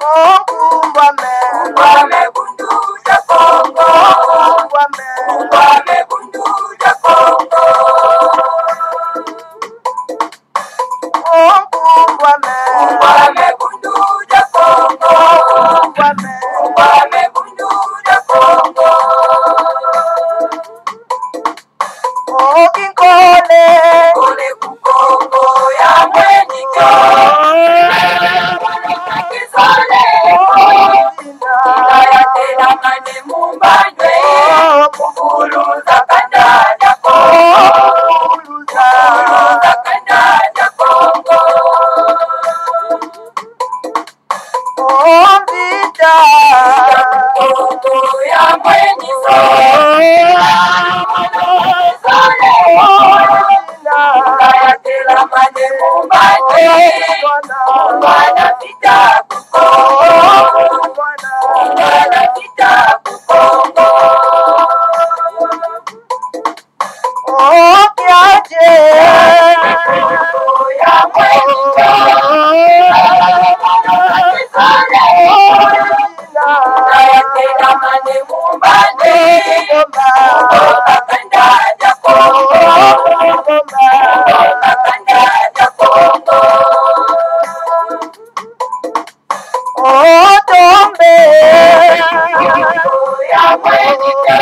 Ungwame bundu ya Kongo. Ungwame bundu ya Kongo. Ungwame bundu ya Kongo. Ungwame bundu ya Kongo. Kole kukongo ya mwenyika. Kisole ya tena mane mumbanywe. Kufuluza kanda ya Kongo. Kufuluza kanda ya Kongo. Kongo ya mwenyika. Ya tena mane mumbanywe. Mwana vita kukongo. Mwana vita kukongo. Ya mwenyika. Ya tena mane mumbanywe. Kanda ya Kongo. Kanda ya Kongo. Ya mwenyika.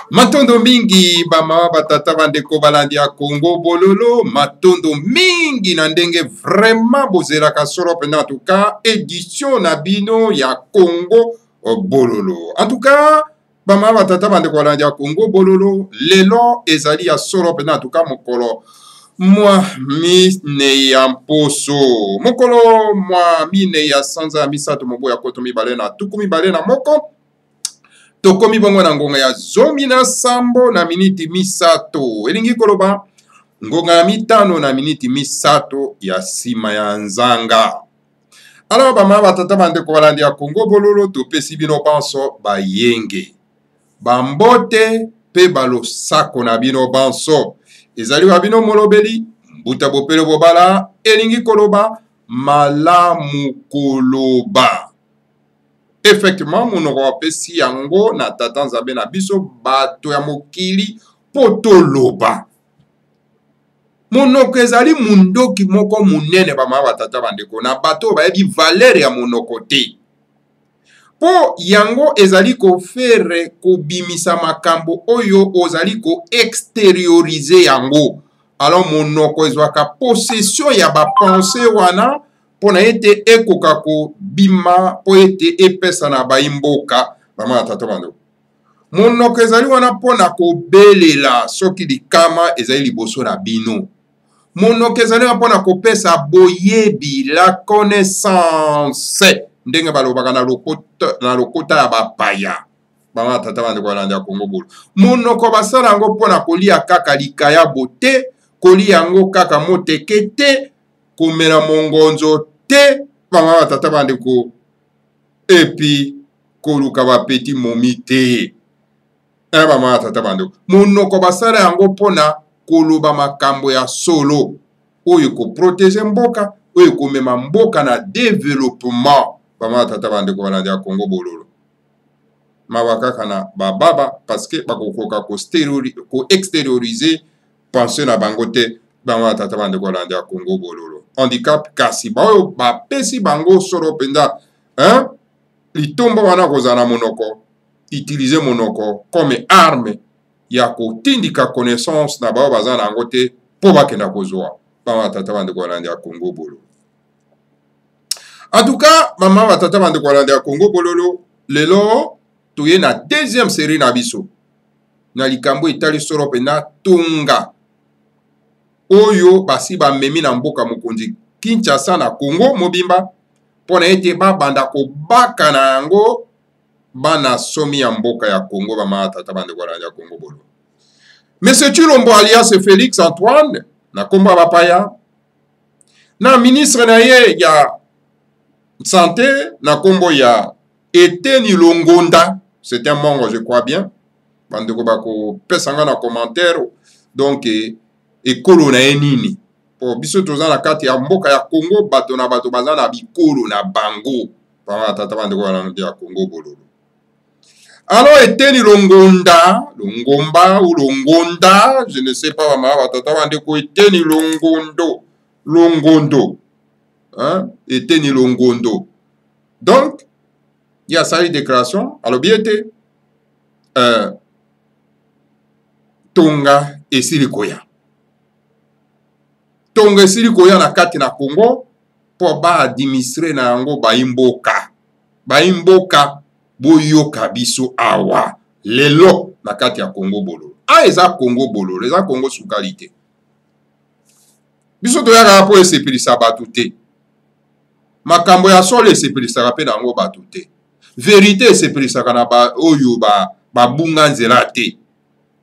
Matondo mingi bama batata bandeko balandi ya Congo bololo matondo mingi na ndenge vraiment bozelaka solo pena en tout cas édition na bino ya Congo bololo en tout cas bama batata bandeko balandi ya Congo bololo lelo ezali ya solo pena en tout cas mokolo mwa mine ya mposo mokolo mwa mine ya sanza misato mobo ya koto mibale na tuku mibale na moko tokomi bongo na ngonga ya zomi na sambo na miniti misato elingi koloba ngonga ya mitano na miniti misato ya sima ya nzanga. Alors bama batata bandeko balandi ya Congo bololo topesi bino banso bayenge bambote pe balosako na bino banso ezali wa bino molobeli mbuta bopele bobala elingi koloba malamu koloba. Effectivement, monoko wapesi yango na tata nzambe na biso bato ya mokili potoloba. Monoko ezali mundoki moko munene bama batata bandeko na bato bayebi valeur ya monoko te. Po yango ezali ko fere ko bimisa makambo oyo ozali ko extérioriser yango. Alors monoko ezwaka possession ya ba pensée wana pona ete ekoka ko bima po ete epesa na baimboka bama tata bando monoko ezali wana pona ko belela soki likama ezali liboso na bino monoko ezali wana pona ko pesa boyebi la connaissance ndenge balobaka na lokota ya bapaya bama tata bando kolanda Kongo bolo monoko basala yango pona kolia kaka likaya bote kolia yango kaka moteke te komela mongonzo te bama batata bandeko epi koluka bapeti momi te bama tata bandeko monoko basala yango mpona koloba makambo ya solo oyo koprotege mboka oyo komema mboka na développement bama tata bandeko balandi ya Congo bololo mawa kaka na bababa parce que bakokoka ko extérioriser pensée na bango te bama tata bandeko balandi ya Congo bololo handicap kasi baoyo bapesi bango solo mpenza litombo wana kozala monoko utiliser monoko comme arme ya kotindika connaissance na bao baza na yango te mpo bakenda kozwa bama tata bandeko balandi ya Congo bololo. En tout cas mama batata bandeko balandi ya Congo bololo lelo toye na deuxième série na biso na likambo etali solo mpenza tonga oyo basi bamemi na mboka mokonzi Kinshasa na Congo mobimba mpona ete babanda kobaka na yango bana somi ya mboka ya Congo bama tata bandeko balandi ya Congo bololo. Monsieur Tshilombo alias Félix Antoine na komba bapaya na ministre na ye ya santé na kombo ya Eteni Longonda, c'est un mongo je crois bien bandeko bako pesanga na commentaire donc ekolo na ye nini po biso toza na kati ya mboka ya Congo bato na bato baza na bikolo na bango bama tata bandeko balandi ya Congo bololo. Alors Eteni Longonda, Longomba ou Longonda, je ne sais pas bama batata bandeko Eteni Longondo, hein, Eteni Longondo. Donc il y a ça une déclaration alors bien été tonga esili koya na kati na Congo po ba administrer na yango baimboka boyoka biso awa lelo na kati ya Congo bololo eza Congo bololo eza Congo sukalité biso toyaka po esepelisa bato te makambo ya solo esepelisaka mpe na yango bato te vérité esepelisaka na oyo babunga nzela te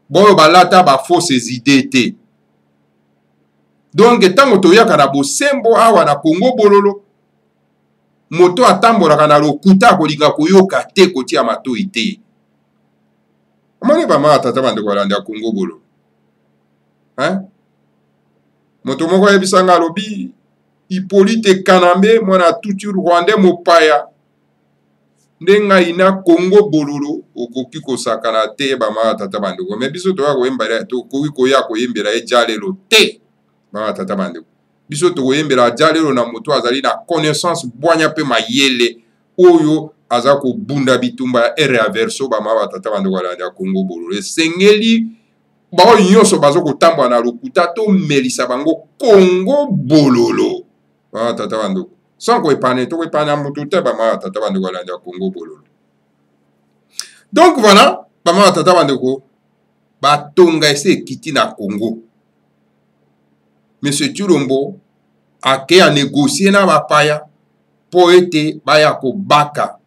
boyo balata fausses idées te. Donc ntango toyaka na bosembo awa na Congo bololo moto atambolaka na lokuta kolinga koyoka te kotia matoi te omoni bama tata bandeko balandi ya Congo bololo moto moko ayebisanga alobi Hippolyte Kanambe mwana tutu Rwandais mopaya ndenga ina Congo bololo okoki kosakana te bama tata bandeko me biso toya koyembela tokoki koya koyembela ejalelo te bama tata bandeko biso tokoyembela jalelo na moto azali na connaissance bwanya pe mayele oyo aza kobunda bitumba ya ere averso bama tata bandeko balandi ya Congo bololo esengeli bao nyonso bazo kotambola na lokuta to melisa bango Congo bololo bama tata bandeko sans koepane to koepana moto te bama tata bandeko balandi ya Congo bololo. Donc voilà bama tata bandeko batonga ese ekiti na Congo. Monsieur Tshilombo ake a négocier na bapaya po ete baya kobaka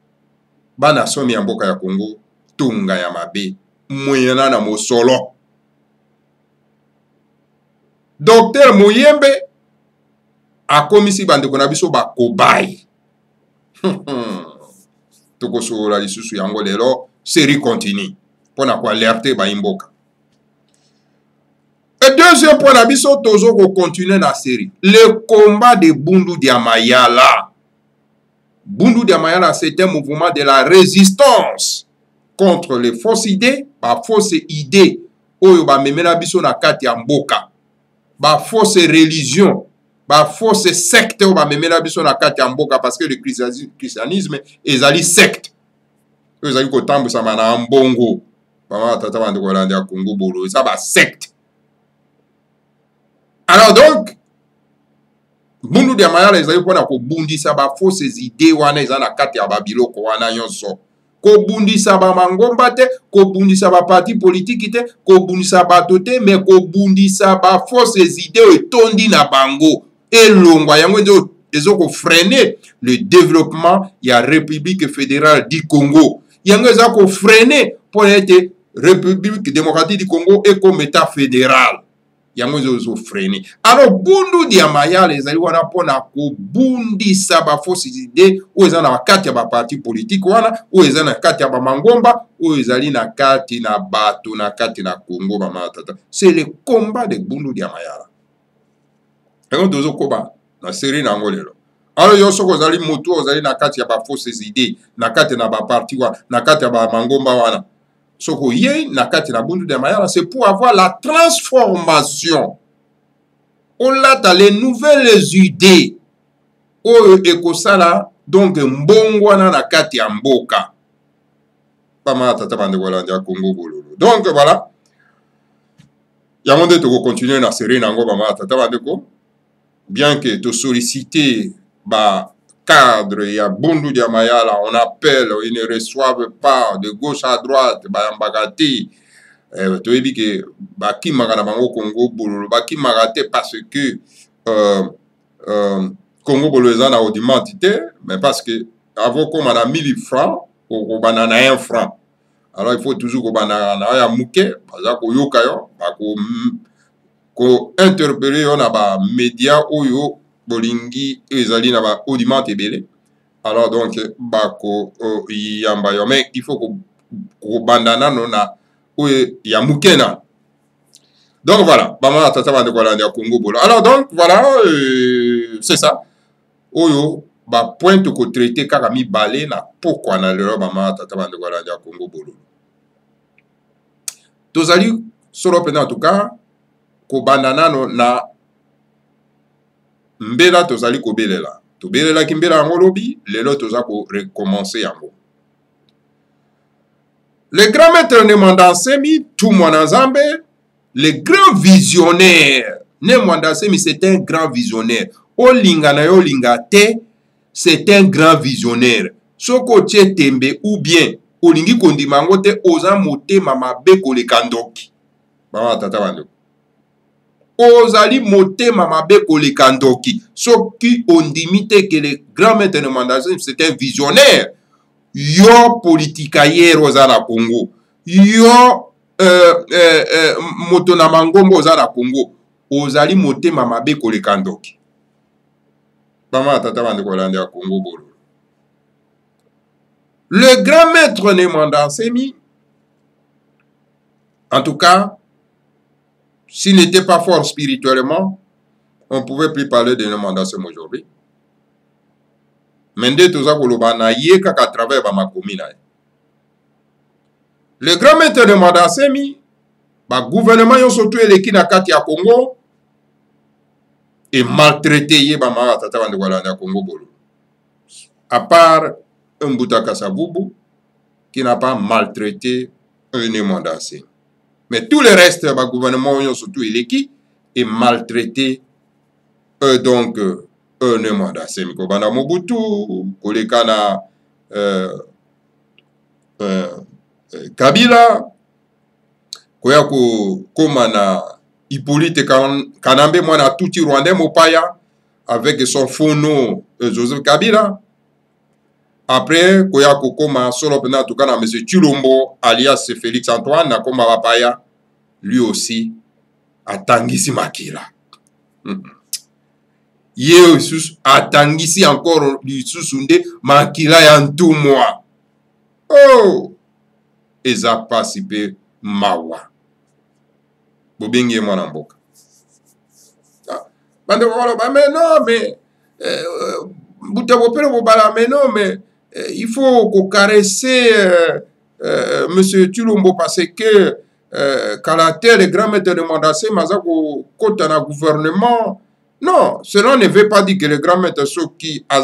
bana somi ya mboka ya Congo tonga ya mabe moyena na mosolo. Docteur Moyembe akomisi bandeko na biso bakobai tokosola lisusu yango lelo série continue mpona koalerte baimboka. Et deuxième point na biso tozo ko continuer na série le combat de Bundu dia Mayala. Bundu dia Mayala c'est un mouvement de la résistance contre les fausses idées oyo ba memela biso na kati ya mboka ba fausse religion ba fausse secte oyo ba memela biso na kati ya mboka parce que le christianisme ezali secte oyo ezali kotambwisama na mbongo bama tata bandeko balandi ya Congo bolo eza ba secte. Alors donc Bundu dia Mayala ezali mpona kobundisa ba fausses idées wana eza na kati ya babiloko wana nyonso kobundisa ba mangomba te kobundisa ba parti politique te kobundisa bato te mais kobundisa ba fausses idées etondi na bango elongwa yango ezo ko freiner le développement ya République fédérale du Congo yango eza ko freiner pour ete République démocratique du Congo et comme état fédéral yango ezo freine. Alors bundu dia mayala ezali wana pona ko bundisa ba fausse idée ou eza na kati ya ba parti politique wana ou eza na kati ya ba mangomba ou ezali na kati na bato na kati na Congo ba matata. C'est le combat de bundu dia mayala. Yango dozo koba na série na ngolelo. Alors yo soko ozali moto ozali na kati ya ba fausses idées na kati na ba parti wana na kati ya ba mangomba wana. Soko ye na kati na bundu de mayala, c'est pour avoir la transformation. On l'a dans les nouvelles idées. O ekosala donc mbongwana na kati ya mboka. Pama tata bande wala ndia Congo bololo. Donc voilà. Yango nde toko continuer na série nango bama tata bande ko. Bien que to solliciter ba cadre ya bundu dia mayala, on appelle, ils ne reçoivent pas de gauche à droite, ba mbagati, toyebi ke baki magana bango Congo bololo, baki magate parce que Congo bololo eza na audimantité, mais parce que avant comme on a 1000 francs, au banana 1 franc. Alors il faut toujours ko banana ya muke, baza ko yoka yo, ba ko interpeller on a ba média oyo bolingi ezali na ba audiment ebele. Alors donc bako yamba yo, mais il faut ko bandana no na oyo ya mukena. Donc voilà, bama tata bande ko la Congo bolo. Alors donc voilà, c'est ça. Oyo ba point ko traiter kaka mi balé na pourquoi na lelo bama tata bande ko la Congo bolo. Tozali solo pena en tout cas ko bandana no na mbela tozali kobelela tobelela kimbela yango lobi lelo toza ko recommencer yango. Le grand maître Nemwanda Nsemi tout mwana nzambe, le grand visionnaire Nemwanda Nsemi, c'est un grand visionnaire. Olinga na yo linga te, c'est un grand visionnaire. Soko tie tembe ou bien olingi kondimango te oza motema mabe koleka ndoki bama tata bando ozali motema mabe koleka ndoki soki ondimite que le grand maître Nemwanda Nsemi c'est un visionnaire. Yo politikayer oza na Congo, yo moto na mangombo oza na Congo, ozali motema mabe koleka ndoki bama tata bando kolanda ya Congo bolo. Le grand maître Nemwanda Nsemi, en tout cas, s'il n'était pas fort spirituellement, on ne pouvait plus parler de Nemwanda Nsemi aujourd'hui. Mende toza koloba na ye kaka à travers ma commune. Le grand maître Nemwanda Nsemi, ba gouvernement yo surtout eleki na kati ya Congo et maltraité ye ba ma tata bande wala na Congo bolo. À part Mbuta Kasavubu qui n'a pas maltraité Nemwanda Nsemi. Mais tout le reste, le gouvernement, surtout eleki, est maltraité. Donc, Nemwanda Nsemi. Kobana Mobutu, koleka na Kabila, koya koma na Hippolyte Kanambe, mwana tuti Rwandais Mopaya, avec son faux nom Joseph Kabila. Après, koya kokoma solo pena tout cas na M. Tshilombo alias Félix Antoine na koma Bapaya, lui aussi atangisi makila. Ye sus atangisi encore lisusunde makila ya ntumwa. Oh, eza pasipe mawa. Bobengi mwana mboka. Bande wala ba mais non mais Mbuta Bopere Bobala mais non mais il faut qu'on caresser Monsieur Tshilombo parce que caractère le grand maître de Nemwanda Nsemi mazako kota na gouvernement. Non, cela ne veut pas dire que le grand maître qui a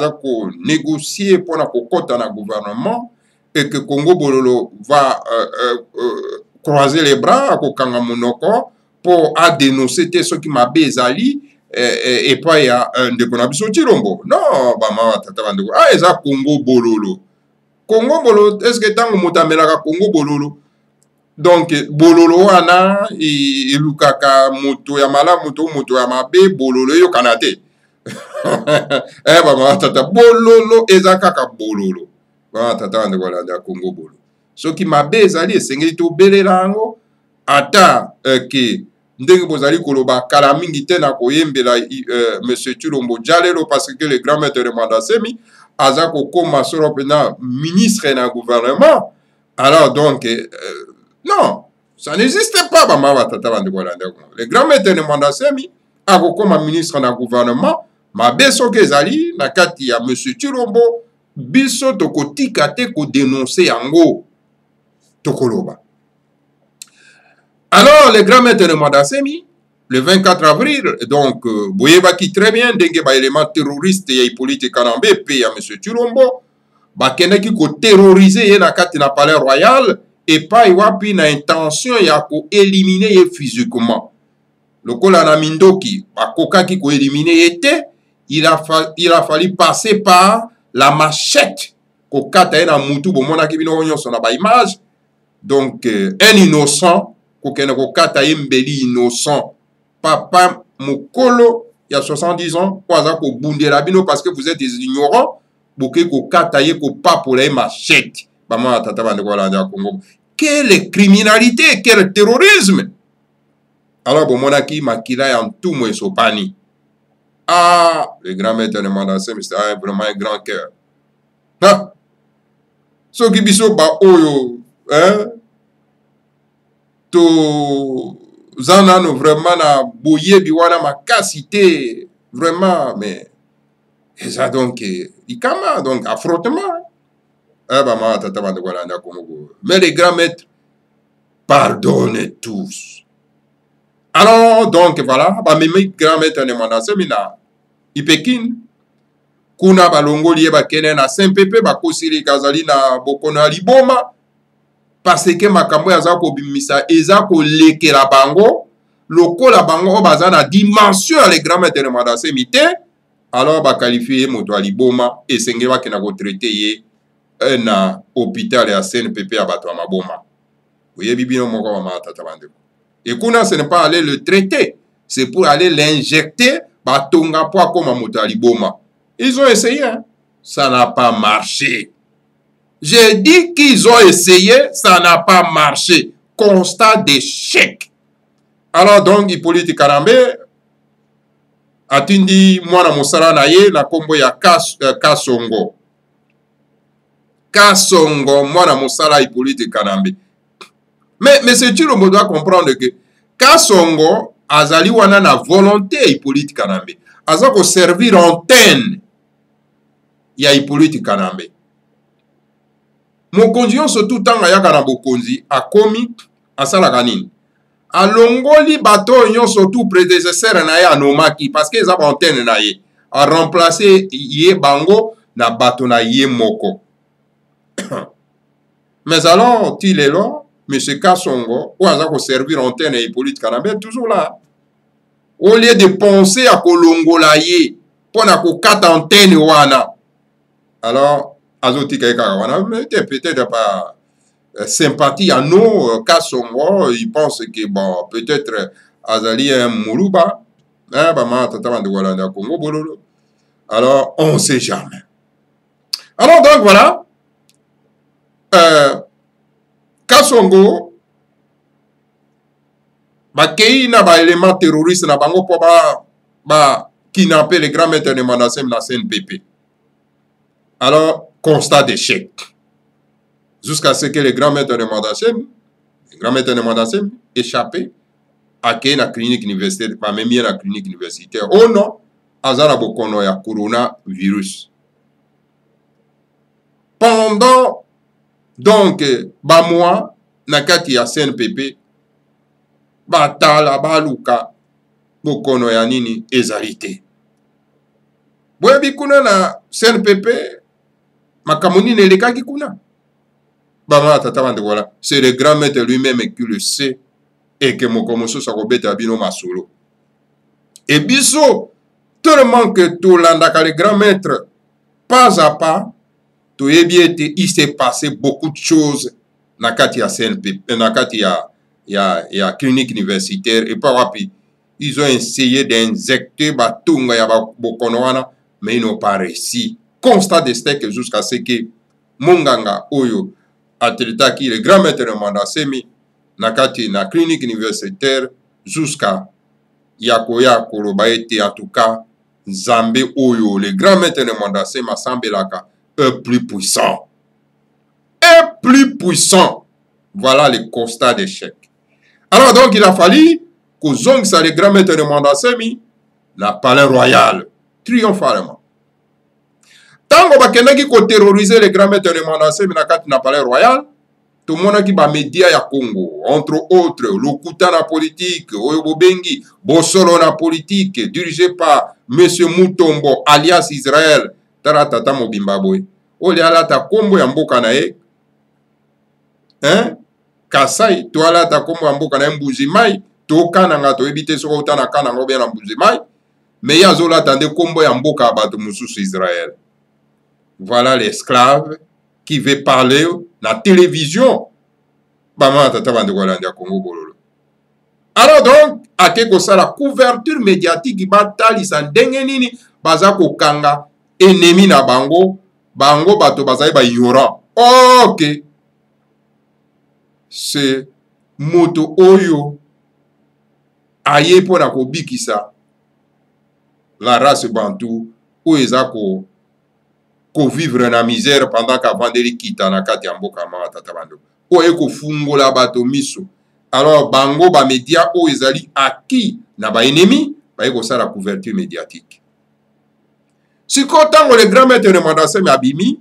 négocié pour la kota na gouvernement et que Congo Bololo va croiser les bras à Kokanga Monoko pour dénoncer ce qui m'a bezali et pas il y a un de Konabiso Tshilombo. Non, bama tata bandeko. Ah, eza Congo Bololo. Congo Bololo, est-ce que tango motamelaka Congo Bololo? Donc Bololo wana ilukaka moto ya mala moto ya mabe Bololo yo kanate. Bama tata Bololo eza kaka Bololo. Bama tata bandeko la Congo Bololo. Ce qui mabe ezali esengeli to belela yango ata ke ndenge bozali koloba kala mingi te na koyembela monsieur Chilombo Jalelo parce que le grand maître de Mandasemi aza kokoma solo pena ministre na gouvernement. Alors donc non, ça n'existe pas bama tata bande kolanda. Le grand maître de Mandasemi akokoma ministre na gouvernement mabeso ke ezali na kati ya monsieur Chilombo biso tokotika te ko dénoncer yango tokoloba. Alors, le grand maître de Mandasemi, le 24 avril, donc, Boyeba qui très bien, dengue ba élément terroriste et politique Kanambe, paye à M. Chilombo, ba keneki ko terroriser ye na kati na palais royal, et pas iwapi na intention ya ko éliminer ye physiquement. Lokola na Mindoki, ba kokaki ko éliminer ye te, il a fallu passer par la machette, ko kata ye na mutu, bo mona ki bino nyonso na ba image, donc, un innocent, kokene kokata yembeli innocent papa mokolo ya 70 ans kwaza ko bundela bino parce que vous êtes des ignorants boke kokata ye ko papola ye machette mama tata bande ko landa Congo. Quelle criminalité, quel terrorisme. Alors bon monaki makila ya ntumo esopani. Ah, le grand maître de Mandasemi c'est vraiment un grand cœur. Ha. So ki biso ba oyo hein to zanano vraiment na boye biwana makasi te vraiment mais et ça donc ikama donc affrontement bah ma tata bande ko landa Congo. Mais les grands maîtres pardonnez tous. Alors donc voilà ba memi grand maître ne Mandasemi na ipekin kuna balongoli ye bakene na Saint-Pépé bakosili kazali na bokono ya liboma parce que makambo aza ko bimisa eza ko lekela bango lokola bango baza na dimension ya le grand maître de Mandasemi te alors ba qualifier moto ya liboma esenge bakena ko traiter ye na hôpital ya Saint-Pépé ya bato ya maboma. Oye bibino moko wa matata bande. Et kuna ce n'est pas aller le traiter, c'est pour aller l'injecter batonga po comme moto ya liboma. Ils ont essayé, hein? Ça n'a pas marché. J'ai dit qu'ils ont essayé, ça n'a pas marché. Constat d'échec. Alors donc, Hippolyte Kanambe atindi mwana mosala na ye na kombo ya Kasongo. Kasongo, mwana mosala Hippolyte Kanambe. Mais M. Chilombo doit comprendre que Kasongo azali wana na volonté Hippolyte Kanambe. Aza ko servir antenne ya Hippolyte Kanambe. Mokonzi nyonso tout tanga yaka na bokonzi akomi asalaka nini? Alongoli bato nyonso tout prédécesseur na ye anomaki parce que eza ba antenne na ye a remplacer ye bango na bato na ye moko. Mais alors il est là M. Kasongo ou aza ko servir antenne ya Hippolyte Kanambe toujours là. Au lieu de penser à kolongola ye pour na ko kata antenne wana. Alors azotika wana mais peut-être pas sympathie à nous Kasongo, il pense que bon peut-être azali un Mourouba hein ba ma tata bande wala na Congo bololo. Alors on sait jamais. Alors donc voilà Kasongo bakei na ba élément terroriste na bango po ba kidnapper le grand maître de Mandasemi na Saint-Pépé. Alors constat d'échec. Jusqu'à ce que le grand maître de Mandasemi, échappé à la clinique universitaire, pas même la clinique universitaire. Oh non, azara bokono ya coronavirus. Pendant donc ba mois nakati ya CNPP batala baluka bokono ya nini ezalité. Boyebi kuna na CNPP makamoni ne lekaki kuna. Bama tata bande voilà, c'est le grand maître lui-même qui le sait et que mokomoso sa kobeta bino masolo. Et biso tellement que tout l'andaka le grand maître pas à pas tout est bien il s'est passé beaucoup de choses na kati ya CNP na kati ya clinique universitaire et pas wapi ils ont essayé d'injecter batunga ya bokono wana mais ils n'ont pas réussi. Constat de steak jusqu'à ce que Monganga Oyo atritaki le grand maître de Mandasemi nakati na clinique universitaire jusqu'à yakoya koloba ete en tout cas Nzambe oyo le grand maître de Mondase Masambelaka est plus puissant. Est plus puissant. Voilà le constat d'échec. Alors donc il a fallu que Zongsa le grand maître de Mondase mi la palais royal triomphalement. Tant qu'on va terroriser le grand maître de Mondase mi na palais royal, tout le monde qui va média ya Congo, entre autres, Lokuta na politique, Oyobobengi, Bosolo na politique, dirigé par M. Mutombo, alias Israël, Taratata Mobimbabwe. Oli alata kombo ya mboka na ye, hein? Kasai, to alata kombo ya mboka na ye Mbujimai, to kananga to ebite soko utana kananga obia na Mbujimai, mais ya zola tande kombo ya mboka abato mususu Israël. Voilà l'esclave qui veut parler la télévision. Alors donc, à quelque chose, la couverture médiatique qui batali san dengenini bazako kanga ennemi na bango bato bazai ba ignorant. Ok. C'est moto oyo aye pona ko bikisa la race bantou ou ezako ko vivre na misère pendant qu'avant de kita na kati ya mboka ma tata bando oye ko fungola bato miso. Alors bango ba média o ezali aki na ba ennemi ba ko sala couverture médiatique. Si quand le grand maître de Mondase abimi,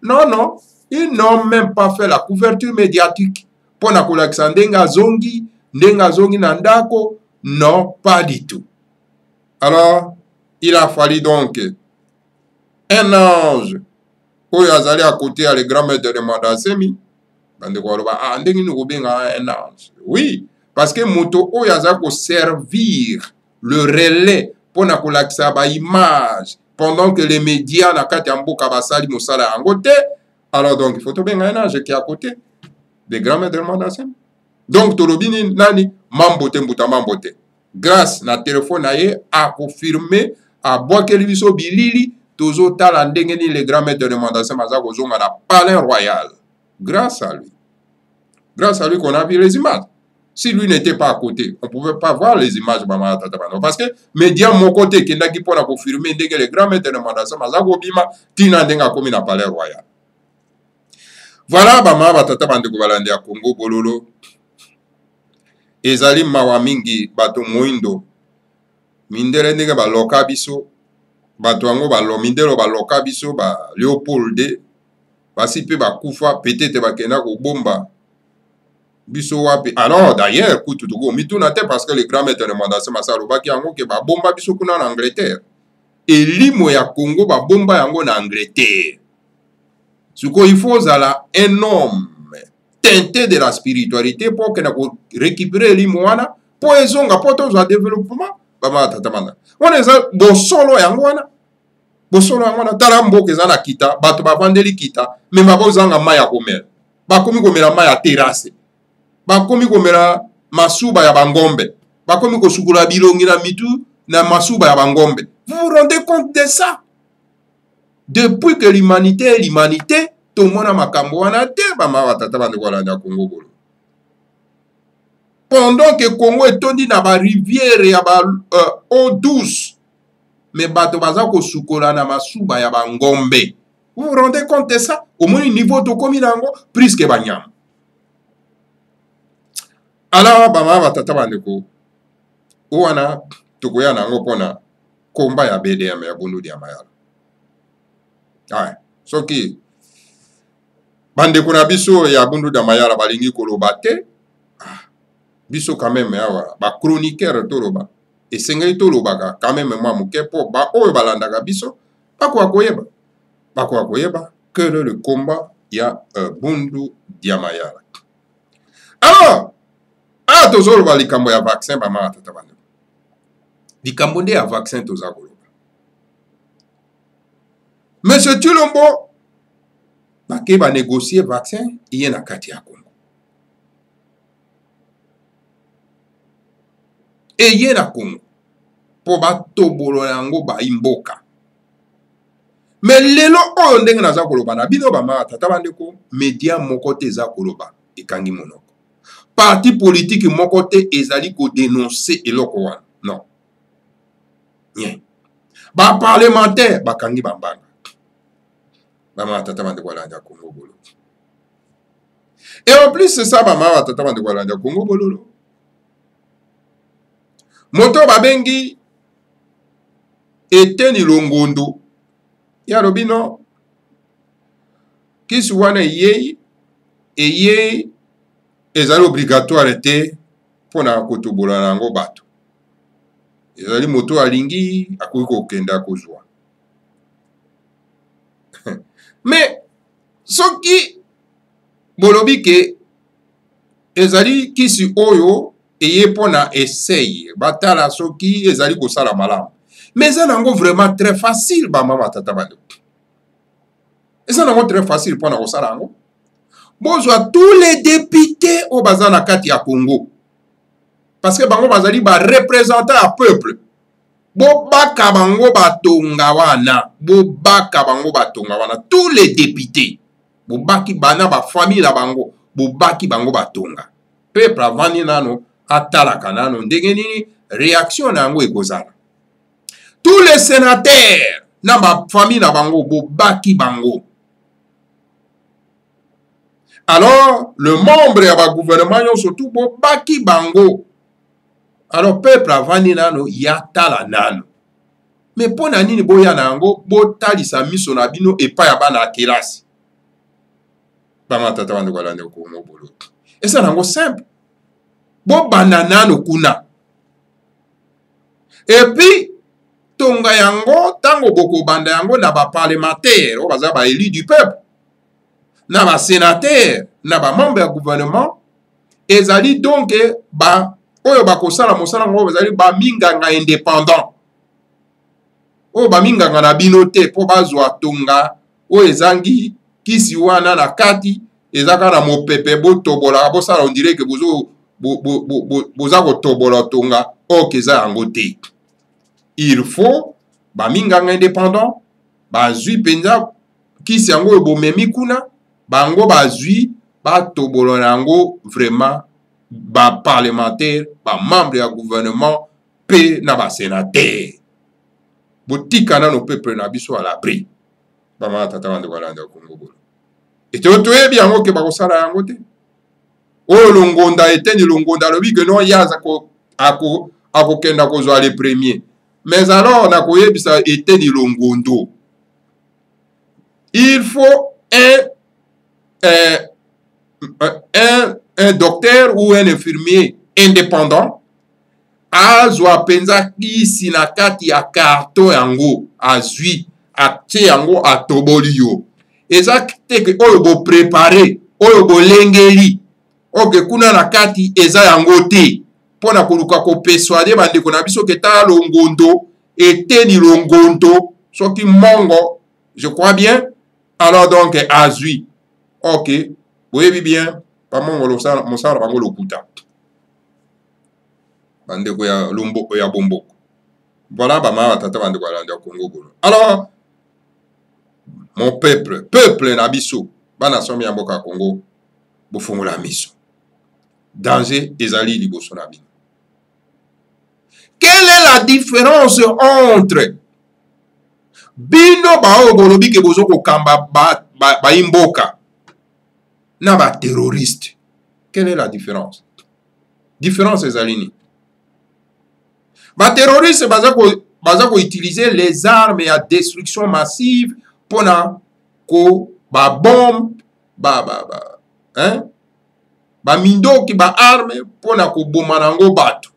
non, ils n'ont même pas fait la couverture médiatique pour na kolakisa ndenga zongi na ndako, non, pas du tout. Alors il a fallu donc un ange oyo azali à côté à le grand maître de Mondase mi bande ko loba ndengi no benga un ange. Oui, parce que moto oyo azali ko servir le relais pour na kolakisa ba image pendant que les médias na kati mboka basali mosala yango te. Alors donc il faut to benga un ange qui est à côté des grands maîtres de Mondase. Donc tolobini nani mambote mbuta mambote grâce na téléphone na ye a confirmer a boakeli biso bilili tozo tala ndenge ni le grand maître de Mondase maza kozonga na palais royal. Grâce à lui qu'on a vu les images. Si lui n'était pas à côté, on ne pouvait pas voir les images parce que média mon côté qui n'a pas confirmé que le grand maître de Mondase maza bima tina ndenga komi na palais royal. Voilà bama batata bande ko balande ya Congo bololo. Ezali mawa mingi bato moindo mindele ndenge baloka biso bato yango mindelo baloka biso ba Léopold basi pe bakufa peut-être bakenda ko bomba biso wapi. Alors d'ailleurs kutu togo mituna te parce que le grand maître de Mondase masalo baki yango ke ba bomba biso kuna na Angleterre et limo ya Congo ba bomba yango na Angleterre. Suko il faut zala un homme teinté de la spiritualité pour que na récupérer limo wana pour ezonga poto za développement bama tatamanda on eza bosolo yango wana bosolo yango wana tala mboka eza na kita bato bavandeli kita me babozanga mai ya komela bakomi komela mai ya terrasse bakomi komela masuba ya bangombe bakomi kosukula bilongi na mitu na masuba ya bangombe. Vous vous rendez compte de ça? Depuis que l'humanité est l'humanité, tout le monde a makambo wana te bama batata bande ko landa Congo bolo. Pendant que Congo est tondi na ba rivière ya ba eau douce, mais bato baza ko sukola na masuba ya bangombe. Vous vous rendez compte de ça? Au moins niveau to komi nango plus que banyam. Alors bama batata bande ko wana tokoya nango pona komba ya BDM ya bundu dia mayala. Ah, soki bande kuna biso ya bundu da mayala balingi koloba te. Biso quand même awa ba chroniqueur toloba et sengeli toloba quand même moi muke po ba oyo balandaka biso bakwa koyeba que le combat ya bundu dia mayala. Alors tozolo ba likambo ya vaccin ba ma tata bande likambo nde ya vaccin toza koloba. Monsieur Tulombo bake ba négocier vaccin iye na kati ya Congo. Et yé na Congo po ba tobolo yango ba imboka. Mais lelo oyo ndenge naza koloba na bino ba ma tata bande ko media moko te za koloba ekangi monoko. parti politique mon côté ezali ko dénoncer eloko wana non bien ba parlementaire bakangi bambanga bama tata bande kolanda Congo bolo et en plus c'est ça bama tata bande kolanda Congo bololo moto babengi Eteni Longondo ya robino kisi wana yei ezali obligatoire te pona kotobola nango bato ezali moto alingi akoki kokenda kozwa mais soki bolobi ke ezali kisi oyo eye pona essaye batala soki ezali kosala malamu mais eza nango vraiment très facile bamama tata bando eza nango très facile pona kosala yango bozwa tous les députés oyo baza na kati ya Congo parce que bango bazali ba représentant ya peuple bobaka bango batonga wana tous les députés bobaki bana ba famille na bango bobaki bango batonga peuple avandi nano atalaka nano ndenge nini réaction na yango ekozala tous les sénateurs na ba famille na bango bobaki bango. Alors, le membre ya ba gouvernement surtout bobaki bango. Alors, peuple avandi nano yatala nano. Mais pona nini boya nango botalisa miso na bino epa ya bana kelasi. Bama tata bande kolanda ko mo bolo. Et ça nango simple. Bo banda nano kuna. Et puis tonga yango tango boko banda yango na ba parlementaire o baza ba élu du peuple. Na ba sénateur, na ba membre ya gouvernement ezali donc ba oyo bakosala mosala ngo ezali ba minganga indépendant oyo ba minganga na bino te po bazwa tonga oyo ezangi kisi wana na kati ezaka na mopepe botobola bosala on dirait que boza kotobola tonga oyo keza yango te. Il faut ba minganga indépendant bazwi penza kisi yango oyo bomemi kuna bango bazwi batobola nango vraiment ba parlementaire ba membre ya gouvernement pe na ba sénateur botika nano peuple na biso à l'abri bama tata bande kolanda Congo bolo et toyebi yango ke bakosala yango te oyo Longonda Eteni Longonda lobi ke non yaza akokenda kozwa le premier mais alors nakoyebisa Eteni Longondo il faut un docteur ou un infirmier indépendant azwa penza kisi na kati ya carton yango azwi atie yango atoboli yo eza teke oyo bo préparer oyo bo lengeli oke kuna na kati eza yango te pona koluka ko persuader bandeko na biso ke ta Longondo Eteni Longondo soki mongo je crois bien alors donc azwi ok boyebi bien pamongo mosala bango lokuta bandeko ya lomboko ya bomboko voilà bama tata bandeko ya Congo bolo. Alors mon peuple na biso bana somi ya mboka Congo bofungola miso danger ezali liboso na bino. Quelle est la différence entre bino bao bolobi ke bozo kokamba ba imboka na ba terroriste? Quelle est la différence? Différence ezali ni ba terroriste baza ko utiliser les armes à destruction massive pona ko ba bombe ba mindoki ba arme pona ko boma nango bato.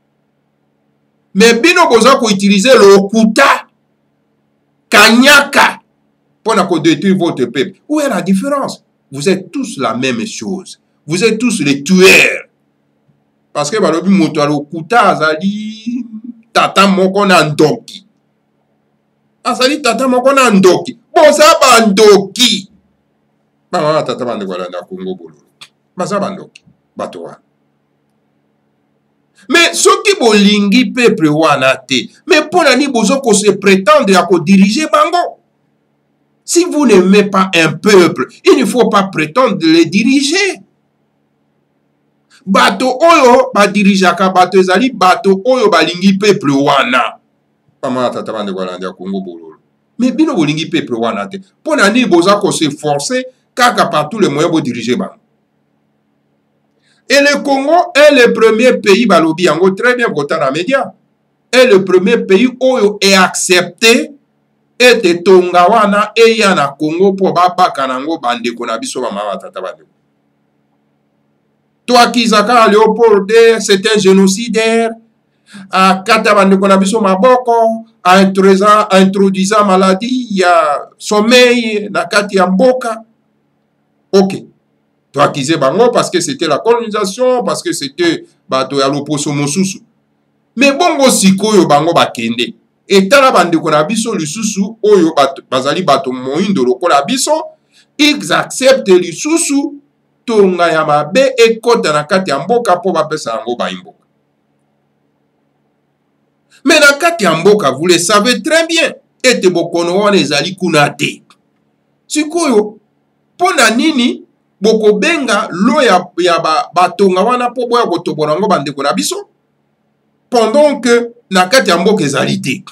Mais bino boza ko utiliser lokuta kanyaka pona ko détruire votre peuple. Où est la différence? Vous êtes tous la même chose. Vous êtes tous les tueurs. Parce que balobi moto alokuta azali tata moko na ndoki. Azali tata moko na ndoki. Boza bandoki. Mama tata bande kolanda Congo bolo. Baza bandoki. Bato wana. Mais soki bolingi peuple wana te. Mais pona ni bozo ko se prétendre à ko diriger bango. Si vous n'aimez pas un peuple, il ne faut pas prétendre de le diriger. bato oyo badirijaka bato ezali bato oyo balingi peuple wana. Pama tata bande kolanda Congo bololo. Mais bino bolingi peuple wana te. Pona nini boza ko se forcer kaka par tous les moyens pour diriger bango. Et le Congo est le premier pays, balobi yango très bien pour la média, est le premier pays où est accepté et tonga wana et yana Congo pour baka nango bande kona biso ba mama tata bande. Toi qui zaka Léopold, c'est un génocidaire. A kata bande kona biso maboko, a introduisant maladie, il y a sommeil na kati ya mboka. OK. Toi qui sais bango parce que c'était la colonisation, parce que c'était bato ya loposo mosusu. Mais bongo sikoyo bango bakende. Et tala bande kona biso lisusu oyo bazali bato moindo lokola biso, ils acceptent lisusu tonga ya mabe ekota na kati ya mboka po bapesa yango baimboka. Mais na kati ya mboka, vous le savez très bien, ete bokono wana ezali kuna te. Sikoyo pona nini boko benga lo ya batonga wana po boya kotobola ngo bandeko na biso pendant que na kati ya mboka ezali te.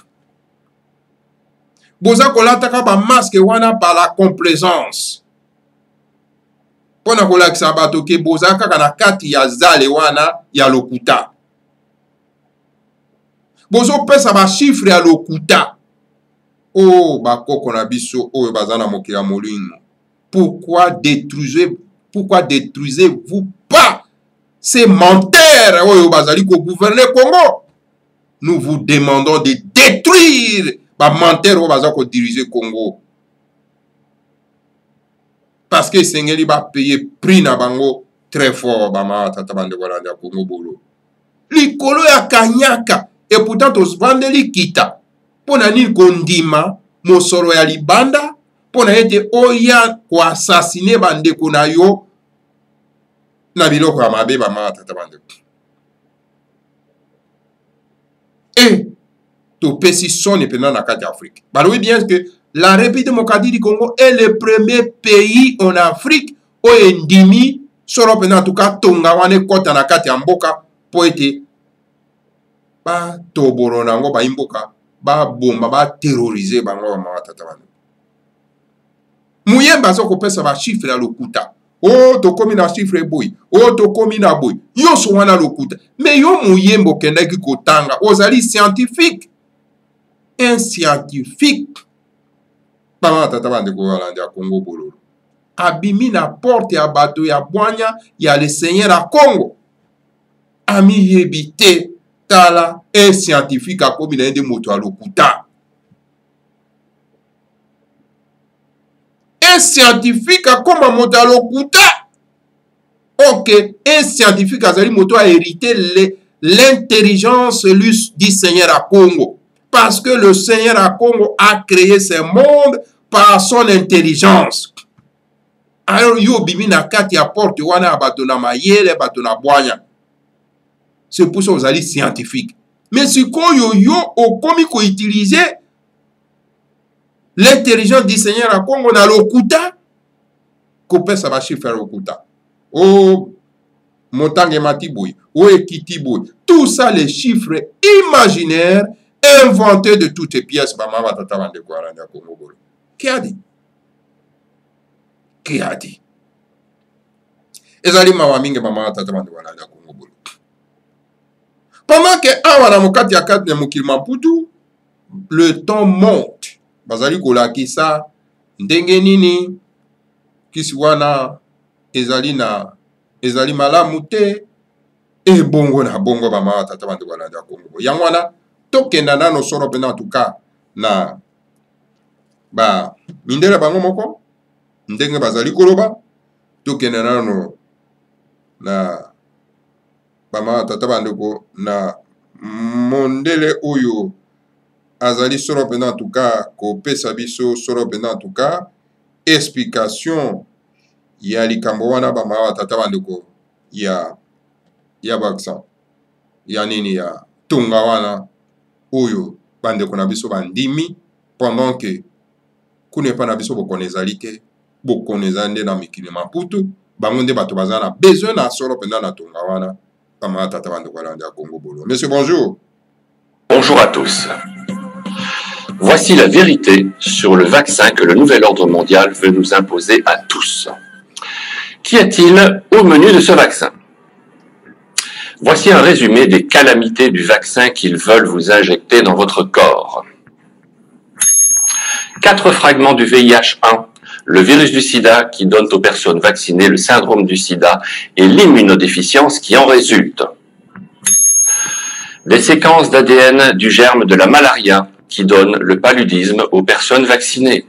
Boza kolataka ba masque wana par la complaisance. Pona kolakisa bato ke boza kaka na kati ya zale wana ya lokuta. Bozo pesa ba chiffre ya lokuta. Oh bakoko na biso oyo bazana mokila molimo. Pourquoi détruisez-vous pas ces menteurs oyo bazali ko gouverner Congo? Nous vous demandons de détruire ba menteurs oyo bazali ko diriger Congo. Parce que sengeli ba payer prix na bango très fort ba ma tata bande kolanda Congo bolo. Likolo ya kanyaka et pourtant tos vandeli kita. Pona nini kondima mosoro ya libanda pona ete oya ko assassiner bandeko na yo na biloko ya mabe ba ma tata bandeko. Et to pesi sonne pendant na kati Afrique. Balobi bien que la République démocratique du Congo est le premier pays en Afrique où endimi soro pendant en tout cas tonga wane kota na kati ya mboka po ete ba toboro nango ba imboka ba bomba ba terroriser bango ba ma tata bandeko. Muyemba zo kopesa ba chiffre ya lokuta. Oh tokomi na chiffre boy. Oh tokomi na boy. Yo so wana lokuta. Mais yo muyembo kendaki kotanga. Ozali scientifique. Un scientifique. Pama tata bande ko walanda Congo bololo. Abimi na porte ya bato ya bwanya ya le seigneur a Congo. Ami yebite tala un scientifique akomi na ende moto ya lokuta. Un scientifique comme un moto à lokuta. Ok, un scientifique azali moto a hérité l'intelligence du Seigneur à Congo. Parce que le Seigneur à Congo a créé ce monde par son intelligence. Alors yo bimi na kati ya porte wana bato na mayele bato na bwanya. C'est pour ça ozali scientifique. Mais si koyo yo okomi ko utiliser l'intelligence du Seigneur à Congo na lokuta kopé ça va chiffre lokuta. Oh montagne matiboui, oh ekitiboui. Tout ça les chiffres imaginaires inventés de toutes les pièces bama batata bande ko aranda Congo bolo. Qui a dit? Qui a dit? Ezali mawa mingi bama batata bande ko aranda Congo bolo. Pendant que awa na mokati ya kati na mokili Maputo, le temps monte. Bazali kolakisa ndenge nini kisi wana ezali malamu te e bongo na bongo ba ma tata bande kolanda Congo. Yango wana tokenda nano soro pena en tout cas na ba mindele bango moko ndenge bazali koloba tokenda nano na ba ma tata bande ko na mondele oyo azali soro pena en tout cas ko pesa biso soro pena en tout cas explication ya likambo wana ba ma tata bandeko ya baksa ya nini ya tonga wana oyo bandeko na biso bandimi pendant que kune pa na biso bokonezali te bokoneza nde na mikili Maputo bangonde bato bazana besoin na solo pendant na tonga wana kama tata bande kolanda Congo Bolo. Monsieur, bonjour. Bonjour à tous. Voici la vérité sur le vaccin que le nouvel ordre mondial veut nous imposer à tous. Qu'y a-t-il au menu de ce vaccin? Voici un résumé des calamités du vaccin qu'ils veulent vous injecter dans votre corps. 4 fragments du VIH-1, le virus du sida qui donne aux personnes vaccinées le syndrome du sida et l'immunodéficience qui en résulte. Des séquences d'ADN du germe de la malaria qui donne le paludisme aux personnes vaccinées.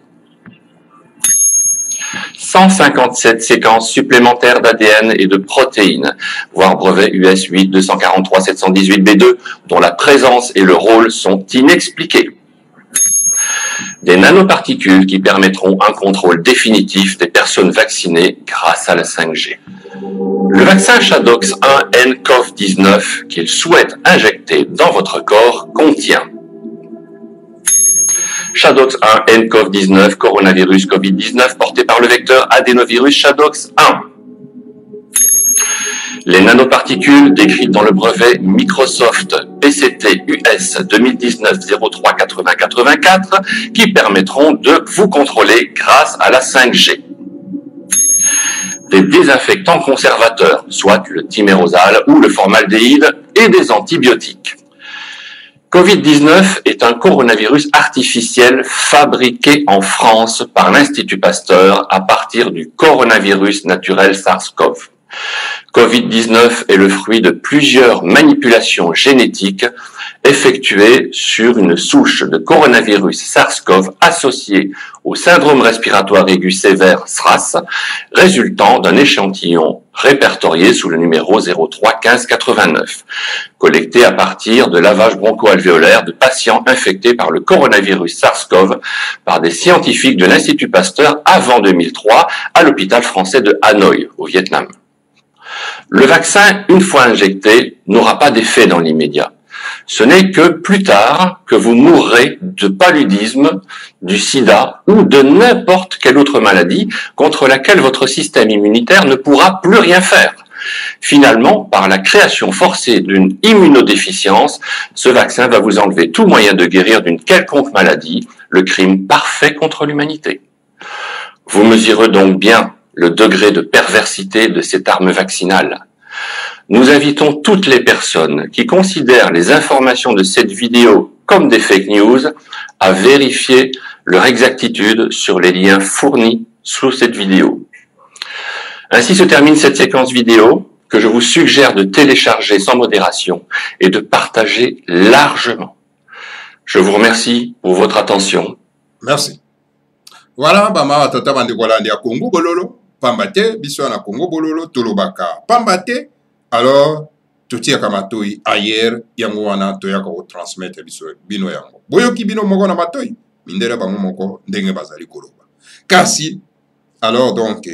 157 séquences supplémentaires d'ADN et de protéines, voire brevet US 8 243 718 B2, dont la présence et le rôle sont inexpliqués. Des nanoparticules qui permettront un contrôle définitif des personnes vaccinées grâce à la 5G. Le vaccin Shadox 1nCoV-19 qu'il souhaite injecter dans votre corps contient Shadox 1nCoV-19, coronavirus Covid-19 porté par le vecteur adénovirus Shadox 1. Les nanoparticules décrites dans le brevet Microsoft PCT US 2019-03-80-84 qui permettront de vous contrôler grâce à la 5G. Des désinfectants conservateurs, soit le thymérosal ou le formaldéhyde, et des antibiotiques. Covid-19 est un coronavirus artificiel fabriqué en France par l'Institut Pasteur à partir du coronavirus naturel SARS-CoV. Covid-19 est le fruit de plusieurs manipulations génétiques effectuées sur une souche de coronavirus SARS-CoV associée au syndrome respiratoire aigu sévère SRAS, résultant d'un échantillon répertorié sous le numéro 031589, collecté à partir de lavage broncho-alvéolaire de patients infectés par le coronavirus SARS-CoV par des scientifiques de l'Institut Pasteur avant 2003 à l'hôpital français de Hanoï, au Vietnam. Le vaccin, une fois injecté, n'aura pas d'effet dans l'immédiat. Ce n'est que plus tard que vous mourrez de paludisme, du sida ou de n'importe quelle autre maladie contre laquelle votre système immunitaire ne pourra plus rien faire. Finalement, par la création forcée d'une immunodéficience, ce vaccin va vous enlever tout moyen de guérir d'une quelconque maladie, le crime parfait contre l'humanité. Vous mesurez donc bien le degré de perversité de cette arme vaccinale. Nous invitons toutes les personnes qui considèrent les informations de cette vidéo comme des fake news à vérifier leur exactitude sur les liens fournis sous cette vidéo. Ainsi se termine cette séquence vidéo que je vous suggère de télécharger sans modération et de partager largement. Je vous remercie pour votre attention. Merci. Voilà, bama tata bande kolandi ya Congo Bololo. Pambate, biso na Congo Bololo, Tolobaka. Pambate, alors, tutia kamatoi ayer, yango wana toyaka ko transmettre biso bino yango. Boyoki bino moko na matoi, mindere bango moko ndenge bazali koloba. Kasi, alors donc,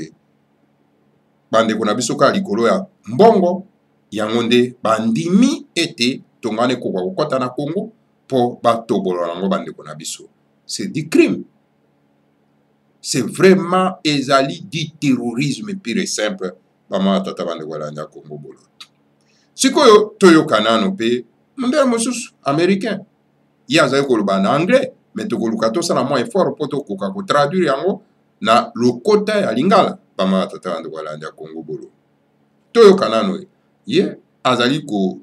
bande kuna biso ka likolo ya mbongo, yango nde bandimi ete tongane kokwa kokota na Congo po batobolo nango bande kuna biso. C'est du crime. C'est vraiment ezali du terrorisme pire et simple. Bama tata bande kolanda Congo Bolo. Sikoyo toyo kanano pe mondele mosusu américain. Ya azali koloba na anglais, mais tokoluka tosala mwa effort po tokoka ko traduire yango na lokota ya lingala. Bama tata bande kolanda Congo Bolo. Toyo kanano ye azali ko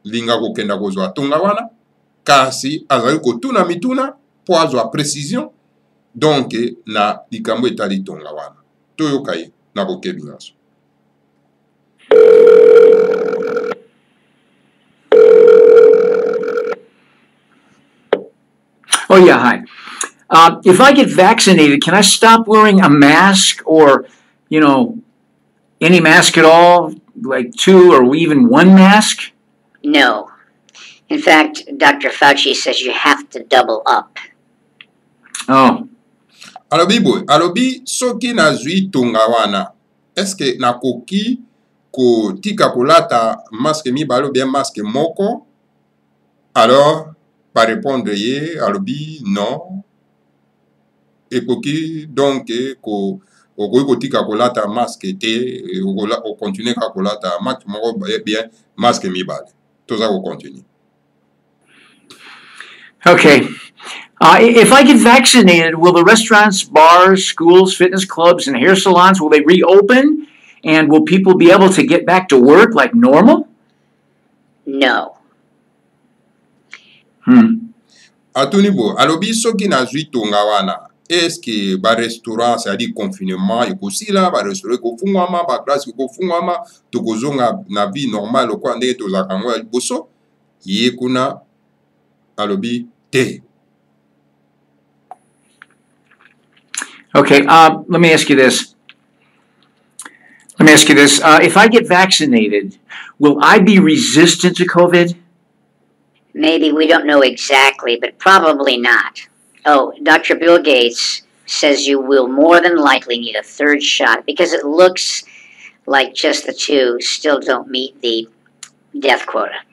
linga kokenda kozwa tonga wana kasi azali kotuna mituna po azwa précision. Donc, na likambo etali tonga wana. Toyo kai na bokebi naso. Oh, yeah, hi. If I get vaccinated, can I stop wearing a mask or, any mask at all, like 2 or even 1 mask? No. In fact, Dr. Fauci says you have to double up. Oh. Alobi boy, alobi soki nazwi tonga wana. Eske nakoki ko tika kolata masque mibalo bien masque moko? Alors, par répondre ye, alobi non. Ekoki donc ko okoki kotika kolata masque te okontinue kaka kolata masque moko bien masque mibale toza kocontinue. Okay. If I get vaccinated, will the restaurants, bars, schools, fitness clubs, and hair salons, will they reopen? And will people be able to get back to work like normal? No. Atunibo, alobi soki nazwi tonga wana, eske ba restaurant, c'est-à-dire confinement, ekosila, ba restaurant ekofungwama, ba classe ekofungwama, tokozonga na vie normale kwa ndenge tozaka ngo ya liboso, ye kuna alobi te. Okay, let me ask you this. If I get vaccinated, will I be resistant to COVID? Maybe, we don't know exactly, but probably not. Oh, Dr. Bill Gates says you will more than likely need a third shot because it looks like just the two still don't meet the death quota.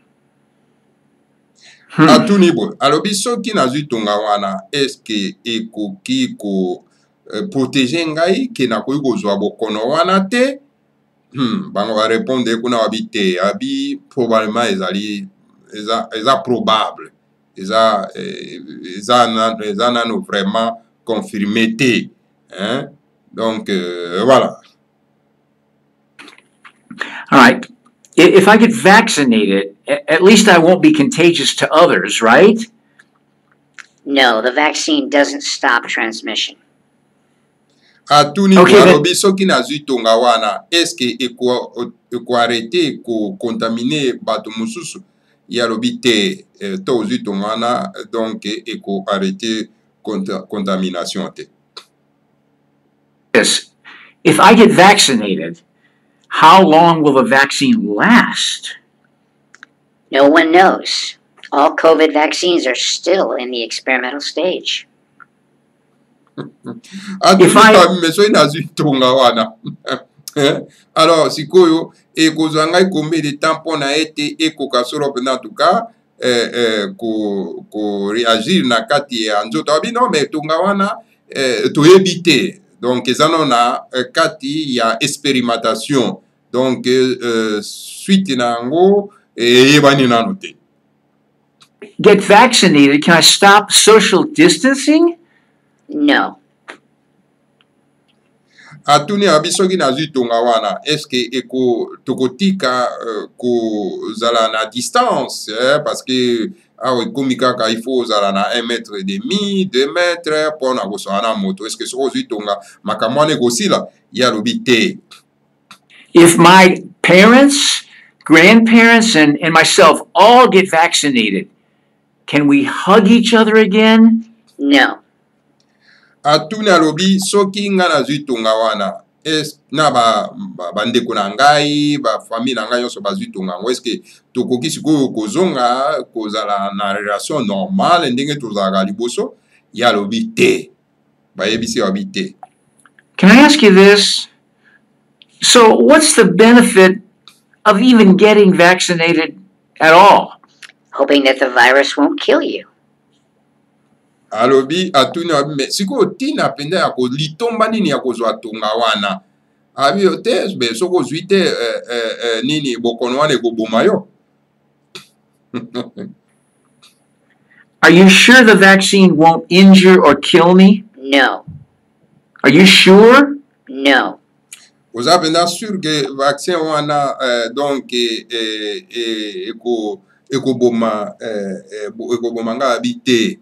Atunibo, alobi soki nazwi tonga wana, eske ekoki ko protéger ngai ke nakoki kozwa bokono wana te? Bango va répondre kuna wabi te, abi probablement ezali eza probable, eza nano vraiment confirmé te, hein? Donc voilà. All right. If I get vaccinated, at least I won't be contagious to others, right? No, the vaccine doesn't stop transmission. Atuni alobi soki nazwi tonga wana, eske eko arrêter ko contaminer bato mususu? Ya alobi te, to ozwi tonga wana, donc eko arrêter contamination te. Yes. If I get vaccinated, how long will the vaccine last? No one knows. All COVID vaccines are still in the experimental stage. Alors, sikoyo, ekozwa ngai combien de temps mpona ete ekoka solo mpena en tout cas ko réagir na kati ya nzoto abi non mais tonga wana toyebi te, donc eza na kati ya expérimentation, donc suite na yango eyebani nano te. Get vaccinated, can I stop social distancing? No. Atuni abi soki nazwi tonga wana, eske eko tokotika kozala na distance, parce que awa ekomi kaka il faut ozala na 1,5 mètre, 2 mètres mpona kosola na moto. Eske soki ozwi tonga makambo wana ekosila? Ye alobi te. If my parents, grandparents, and myself all get vaccinated, can we hug each other again? No. Atuni alobi soki nga nazwi tonga wana, na bandeko na ngai, famille na ngai nyonso bazwi tonga yango, eske tokoki sikoyo kozonga kozala na relation normale ndenge tozalaka liboso? Ye alobi te. Bayebisi alobi te. Can I ask you this? So what's the benefit of even getting vaccinated at all? Hoping that the virus won't kill you. Alobi atuni abi me sikoyo tina penda ya ko litomba nini ya kozwa tonga wana? Abi te be soko zwi te nini bokono wana ekoboma yo. Are you sure the vaccine won't injure or kill me? No. Are you sure? No. Oza penda sûr que vaccin wana donc ekoboma nga habité.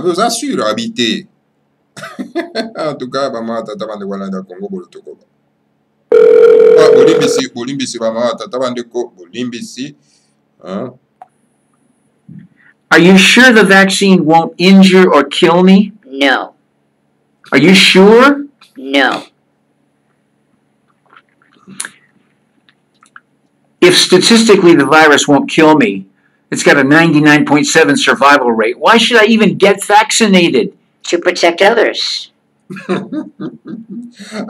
Oza sûr habité. En tout cas, bama tata bande walanda Congo bolotoko. Bolimbisi bama tata bande ko bolimbisi. Are you sure the vaccine won't injure or kill me? No. Are you sure? No. If statistically the virus won't kill me, it's got a 99.7 survival rate, why should I even get vaccinated? To protect others.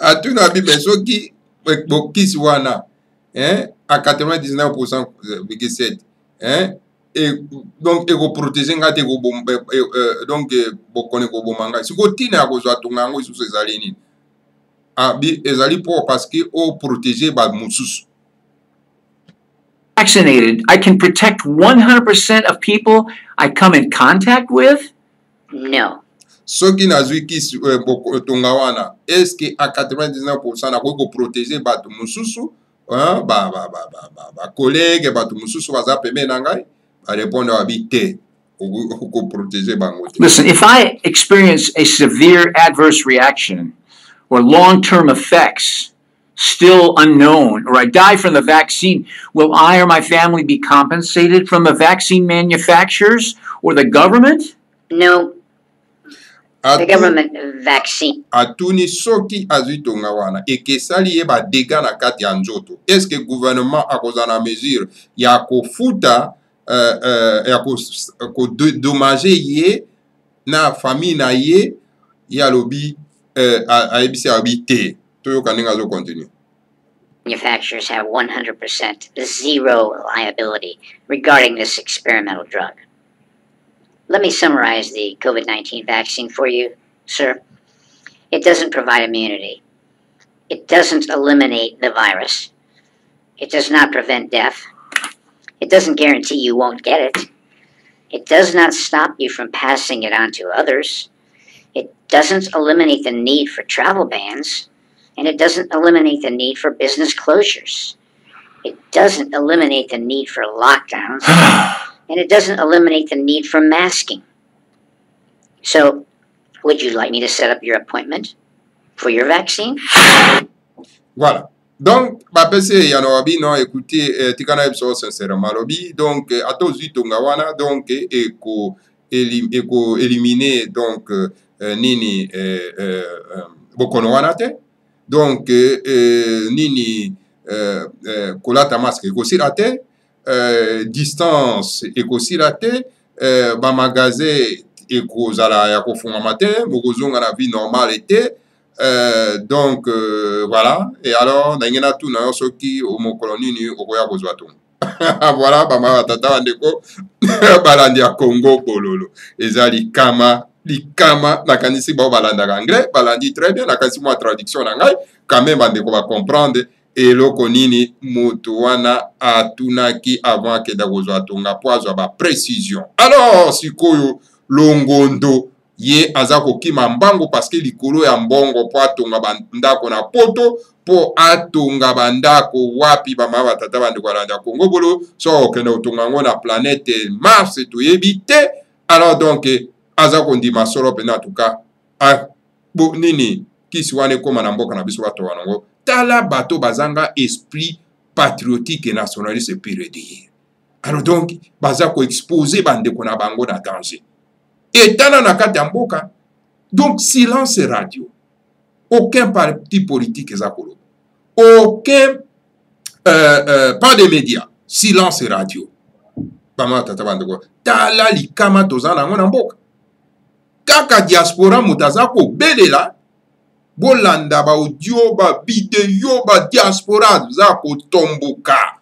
Atuna bi besoki bokisi wana à 99,7 donc eko protéger ngate ko donc bokone ko bomanga siko tina ko zwa tunga ngo isusu ezali nini. ezali pour parce que o protéger ba mususu. Vaccinated, I can protect 100% of people I come in contact with? No. Soki nazwi kisi tonga wana, est-ce que à 99% na ko protéger bato mususu, ba collègue bato mususu baza peme na ngai, ba répondre habité ko protéger bango. Listen, if I experience a severe adverse reaction or long-term effects still unknown, or I die from the vaccine, will I or my family be compensated from the vaccine manufacturers or the government? No. The government vaccine. Atuni soki azwi tonga wana ekesali ye ba dégâts na kati ya nzoto. Est-ce que gouvernement akoza na mesure ya kofuta ya ko dommager ye na famille na ye ya lobi ayebisi habité to kaninga zo continue. Manufacturers have 100% zero liability regarding this experimental drug. Let me summarize the COVID-19 vaccine for you, sir. It doesn't provide immunity. It doesn't eliminate the virus. It does not prevent death. It doesn't guarantee you won't get it. It does not stop you from passing it on to others. It doesn't eliminate the need for travel bans. And it doesn't eliminate the need for business closures. It doesn't eliminate the need for lockdowns. And it doesn't eliminate the need for masking. So, would you like me to set up your appointment for your vaccine? Voilà. Donc, bapese yanobi non écoutez tikana ebso sincèrement lobi donc atozi tonga wana donc eko éliminer donc nini bokono wana te. Donc, nini kolata masque ekosila te, distance ekosila te, ba magasin ekozala ya kofungama te, bokozonga na vie normale te. Donc, voilà. Et alors, nangena tout na soki o mokolo nini okoya kozwa tonga. Voilà, ba mama tata bandeko balandi ya Congo bololo. Ezali likama nakanisi bao balandaka anglais balandi très bien nakanisi mwa traduction na ngai quand même bandeko ba comprendre eloko nini moto wana atunaki avant akenda kozwa tonga po azwa ba précision. Alors sikoyo longondo ye aza kokima mbango parce que likolo ya mbongo po atonga bandako na poto po atonga bandako wapi bama batata bandeko balanda Congo bolo so okende otonga ngo na planète Mars toyebi te. Alors donc aza kondima solo pena en tout cas nini kisi wane koma na mboka na biso bato wanango tala bato bazanga esprit patriotique et nationaliste pire dire. Alors donc baza ko exposer bandeko na bango na danger et tala na kati ya mboka. Donc silence radio, aucun parti politique eza koloba, aucun pas de médias, silence radio. Bama tata bandeko tala likama tozana ngo na mboka. Kaka diaspora mutaza ko belela bolanda ba audio ba video ba diaspora za ko tombuka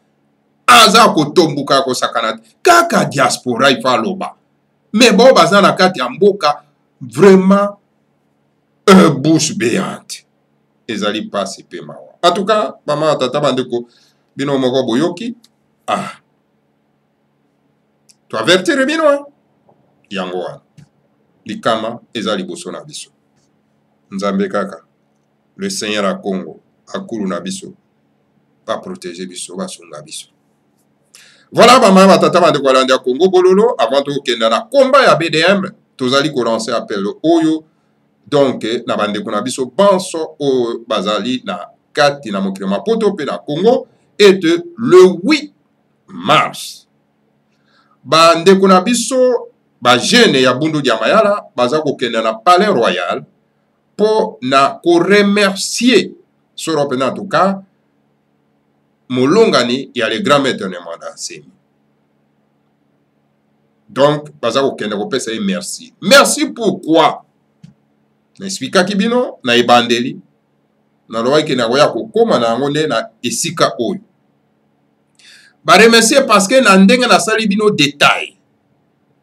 aza ko tombuka ko sakana kaka diaspora ifaloba mais bo baza na kati ya mboka vraiment bouche béante ezali pasi pe mawa. En tout cas mama tata bandeko bino moko boyoki to avertir bino yango wana likama eza liboso na biso. Nzambe kaka le Seigneur a Congo akulu na biso pa protéger biso ba sunga biso. Voilà bama batata bandeko balanda Congo bololo avant to kenda na combat ya BDM tozali ko lancer appel oyo donc na bandeko na biso banso o bazali na kati na mokili mapoto pe na Congo et le 8 mars bandeko na biso ba jeune ya Bundu dia Mayala baza ko kenda na Palais Royal pour na ko remercier soro pena en tout cas molongani ya le grand maître ne manda semi. Donc baza ko kenda ko pesa merci. Merci pourquoi? Na explica kibino na ibandeli na loa kena ko ya ko koma na ngonde na esika oyo. Ba remercier parce que na ndenge na sali bino détail.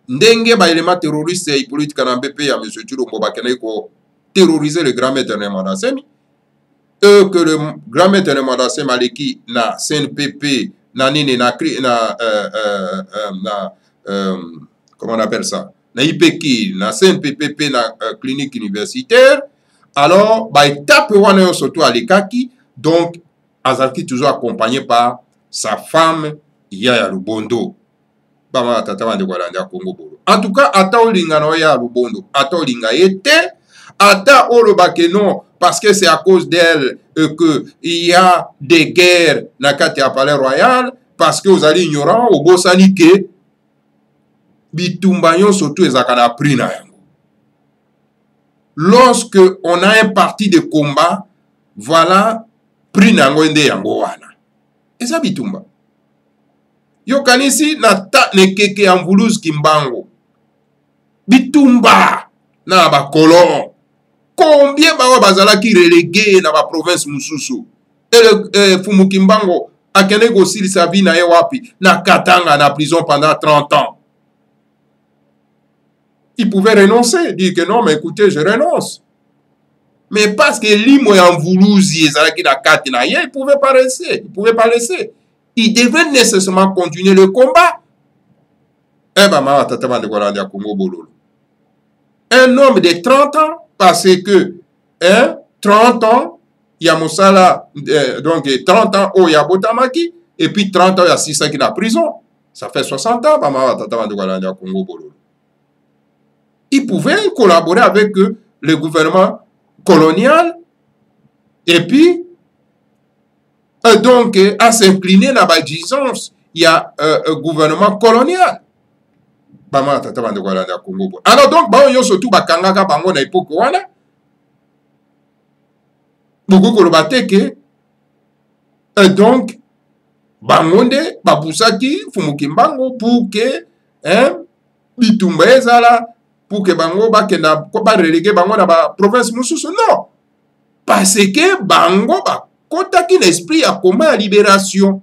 Ndenge ba élément terroriste et politique na BP ya monsieur Chilombo bakena ko terroriser le grand maître Nemanda Semi. que le grand maître de Mandasem aleki na CNPP na nini na comment on appelle ça, na IPK na CNPP na clinique universitaire. Alors ba étape wana yo surtout alekaki, donc azalaki toujours accompagné par sa femme Yaya Lubondo. Bama tata bande kwa landa Congo bolo. En tout cas, ata olinga na Yaya Lubondo, ata olinga yete, ata olobake non, parce que c'est à cause d'elle que il y a des guerres na kati ya palais royal, parce que vous allez ignorant au bosani ke bitumba yon surtout ezaka na prix na yango. Lorsque on a un parti de combat, voilà prix na yango ende yango wana. Eza bitumba. Yo kanisi na ta nekeke ya Mvuluzi Kimbangu. Bitumba na ba colon. Combien ba bazalaki relégué na ba province mususu. Fumu Kimbangu akende gosili sa vie na ye wapi na Katanga na prison pendant 30 ans. Il pouvait renoncer, dire que non, mais écoutez, je renonce. Mais parce que l'imo ya Mvuluzi ezalaki na kati na ye, il pouvait pas laisser. Il pouvait pas laisser. Il devait nécessairement continuer le combat. Un homme de 30 ans, parce que 30 ans, il y a Moussala, donc 30 ans au Yabotamaki, et puis 30 ans, il y a 6 ans qui est en prison. Ça fait 60 ans. Il pouvait collaborer avec le gouvernement colonial, et puis donc à s'incliner dans la disance, il y a un gouvernement colonial. Alors donc, il y a surtout bakangaka bango na époque wana. Beaucoup kolobate que donc bangonde babusaki Fumu Kimbangu pour que bitumba ezala, pour que bango bakenda ba reléguer bango na ba province mususu. Non, parce que bango ba kotaki l'esprit à commun à libération.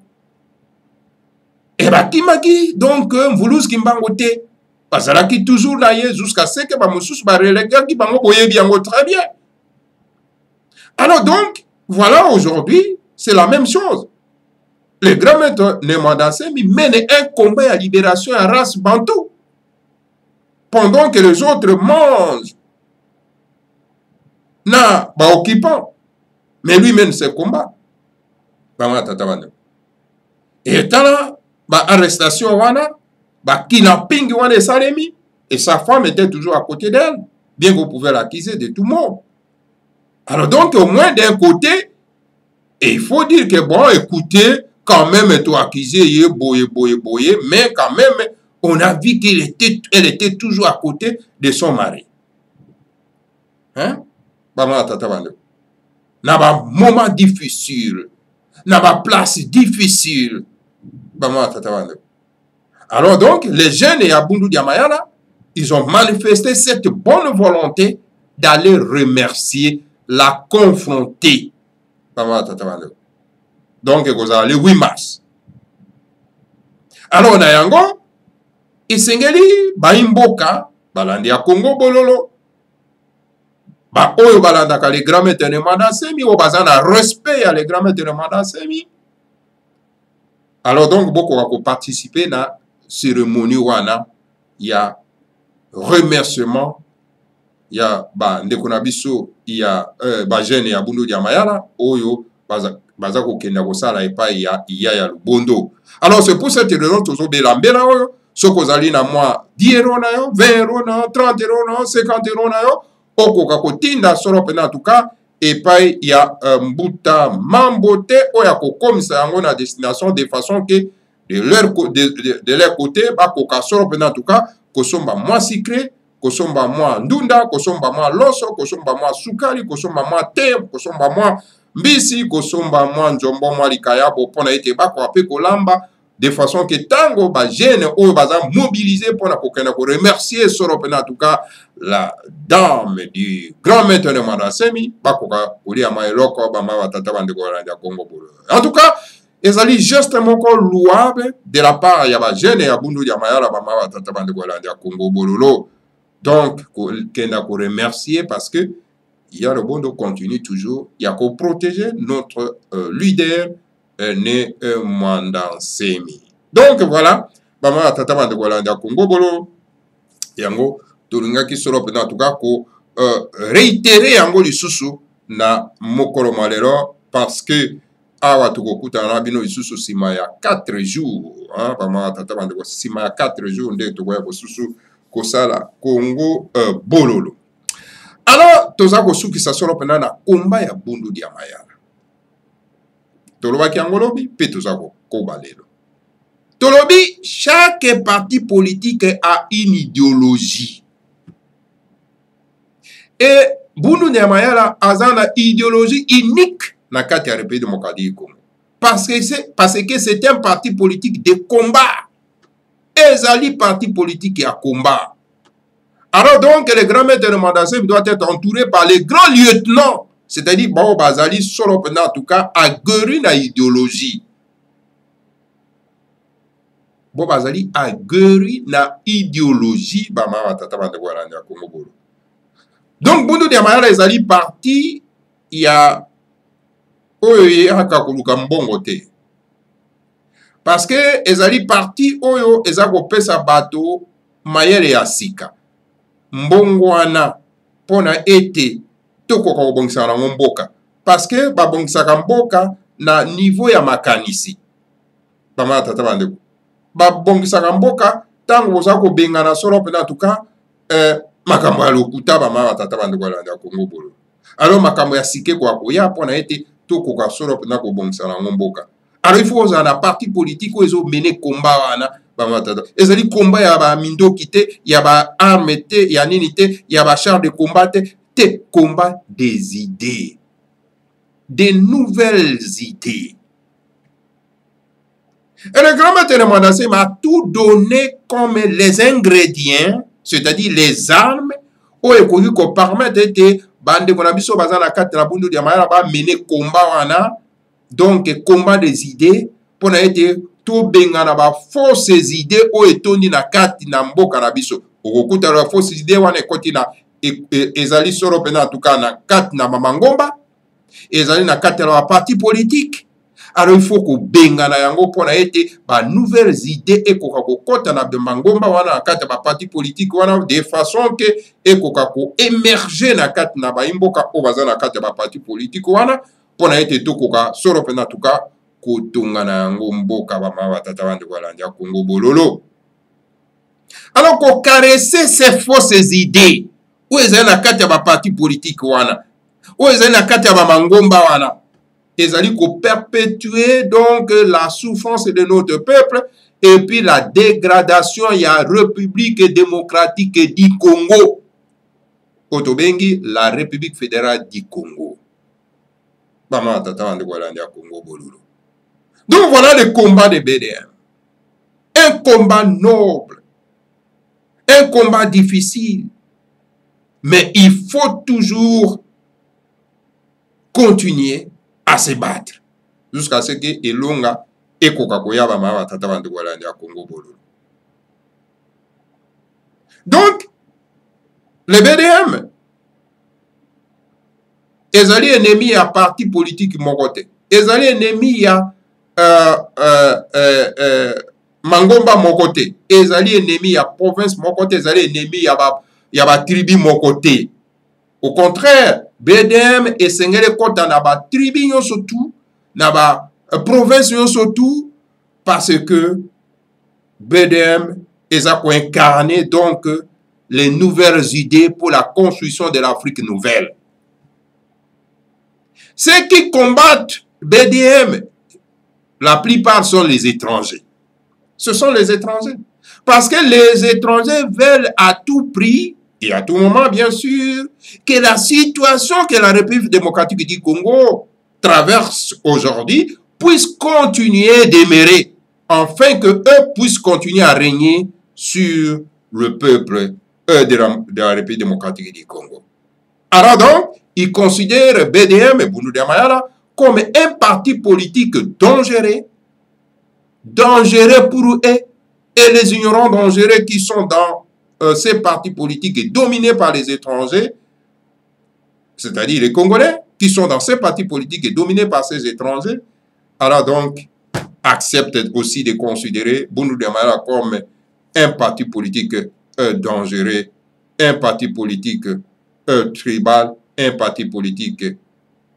Et bakimaki donc Mvuluzi Kimbangu te. Bazalaki toujours là jusqu'à ce que ba mususu ba reléguer ki bango boye biango très bien. Alors donc, voilà, aujourd'hui, c'est la même chose. Le grand maître Nemandasem mène un combat à libération à race bantou. Pendant que les autres mangent na ba occupant. Mais lui mène ses combats. Et là, ba arrestation wana, ba kidnapping wana et salemi. Et sa femme était toujours à côté d'elle. Bien que vous pouvez l'accuser de tout le monde. Alors donc, au moins d'un côté, et il faut dire que bon, écoutez, quand même, elle est accusée, boye, mais quand même, on a vu qu'elle était toujours à côté de son mari. Hein? N'a pas moment difficile, n'a pas place difficile. Alors donc, les jeunes et Abundu Diamayala, ils ont manifesté cette bonne volonté d'aller remercier, la confronter. Donc, vous avez le 8 mars. Alors, Nayango, Isengeli, Baimboka, Balandi à Congo Bololo, Ba Oyo Balandaka, les grands maîtres de Mandasemi, ou Bazana, respect à les grands maîtres de Mandasemi. Alors, donc, beaucoup ont participé à la cérémonie wana, il y a remerciement. Il y a Ndekonabiso, il y a Bajene et Abundu Diamayala, Oyo, Bazako Kenagosala et pas il y a Lubondo. Alors c'est pour cette raison que vous avez Oyo, ce que vous avez moi 10 euros, 20 euros, 30 euros, 50 euros, Oko Kakotinda, solo en tout cas, et pas il y a Mbuta Mambote, Oyako comme ça en a destination de façon que de leur côté, Bakoka solo en tout cas, Kosomba moins secret. Kosomba mwa ndunda, kosomba mwa loso, kosomba mwa sukari, kosomba mwa te, kosomba mwa mbisi, kosomba mwa njombo mwa likayabo pona ete bako ape kolamba de façon que tango ba jeune ou baza mobilisé pona kokena ko remercier soro pena en tout cas la dame du grand maître de Mandasemi bako ka kolia ma eloko ba ma tata bande ko randa Congo bolo. En tout cas, ezali justement ko louable de la part ya ba jeune ya bundu ya mayala ba ma tata bande ko randa Congo bolo. Donc, qu'on a remercier parce que il y a le Bondo continue toujours, il y a qu'à protéger notre leader né Mwandansemi. Donc voilà, Bama Tata Bandegolanda Congo Bolo, Yango, Tolinga qui sera en tout cas ko réitérer Yango lisusu na mokolo malero parce que awa tukokuta na bino lisusu sima ya 4 jours, hein, Bama Tata Bandego sima ya 4 jours nde tokoya ko susu kosala Congo bololo. Alors, toza kosukisa solo pena na komba ya Bundu dia Mayala. Tolobaki yango lobi, pe toza kokoba lelo. Tolobi, chaque parti politique a une idéologie. Et Bundu dia Mayala a une idéologie unique na kati ya République démocratique du Congo. Parce que c'est un parti politique de combat. Ezali parti politique à combat. Alors donc, le grand maître de Mwandansemi doit être entouré par les grands lieutenants, c'est-à-dire Bao Bazali, solo en tout cas, à guérir na idéologie. Bao Bazali a guéri na idéologie, Bama Tata Bandegolanda Congo Bolo. Donc, Bundu dia Mayala ezali parti, il y a Oyo Hakakuluka Mbongo te. Parce que ezali parti Oyo ezako pesa bato mayele ya sika. Mbongwana pona ete tokoka kobongisa na mboka parce que babongisaka mboka na niveau ya makanisi bama tata bandeko babongisaka mboka tango boza kobengana solo pena tuka makambo ya lokuta bama tata bandeko ya Congo Bolo. Alors makambo ya sike kwa koya pona ete tokoka solo pena kobongisa na mboka. Alors il faut oza na parti politique ou ezo mener combat wana. Ezali combat ya ba mindoki te, ya ba arme te, ya nini te, ya ba char de combat te, combat des idées, des nouvelles idées. Et le grand maître de Mwandansemi a tout donné comme les ingrédients, c'est-à-dire les armes, où il faut permettre de bande monabiso bazana kati na Bundu dia Mayala ba mener combat wana, donc combat des idées, pour na été to bengana ba fausses idées o etondi na kati na mboka na biso okokuta la fausses idées wana ekoti na ezali solo pena tuka na kati na mamangomba ezali na kati na parti politique. Alors il faut ko bengana yango pona ete ba nouvelles idées ekoka kokota na mangomba wana na kati ba parti politique wana de façon que ekoka ko émerger na kati na ba imboka o baza na kati ba parti politique wana pona ete tokoka solo pena tuka kotongana yango mboka bama batata bandegolanda ya Congo bololo. Alors ko caresser ces fausses idées ou ezali na kati ya ba parti politique wana ou ezali na kati ya ba mangomba wana ezali ko perpétuer donc la souffrance de notre peuple et puis la dégradation ya République démocratique du Congo otobengi la République fédérale du Congo bama batata bandegolanda ya Congo bololo. Donc voilà le combat de BDM. Un combat noble. Un combat difficile. Mais il faut toujours continuer à se battre. Jusqu'à ce que Elonga et Kokakoya Bama Tata Bandegolanda Congo Bolo. Donc, le BDM ezali ennemi à parti politique mokote. Ezali ennemi à mangomba mokote, ezali ennemi ya province mokote, ezali ennemi ya ba tribu mokote. Au contraire, BDM esengele kota na ba tribu nyonso tout, na ba province nyonso tout, parce que BDM eza ko incarner donc les nouvelles idées pour la construction de l'Afrique nouvelle. Ceux qui combattent BDM, la plupart sont les étrangers. Ce sont les étrangers. Parce que les étrangers veulent à tout prix, et à tout moment bien sûr, que la situation que la République démocratique du Congo traverse aujourd'hui puisse continuer d'émérer, afin que eux puissent continuer à régner sur le peuple de la République démocratique du Congo. Alors donc, ils considèrent BDM et Bundu dia Mayala comme un parti politique dangereux pour eux, et les ignorants dangereux qui sont dans ces partis politiques dominés par les étrangers c'est-à-dire les Congolais, qui sont dans ces partis politiques et dominés par ces étrangers, alors donc acceptent aussi de considérer Boundou Mayala comme un parti politique dangereux, un parti politique tribal, un parti politique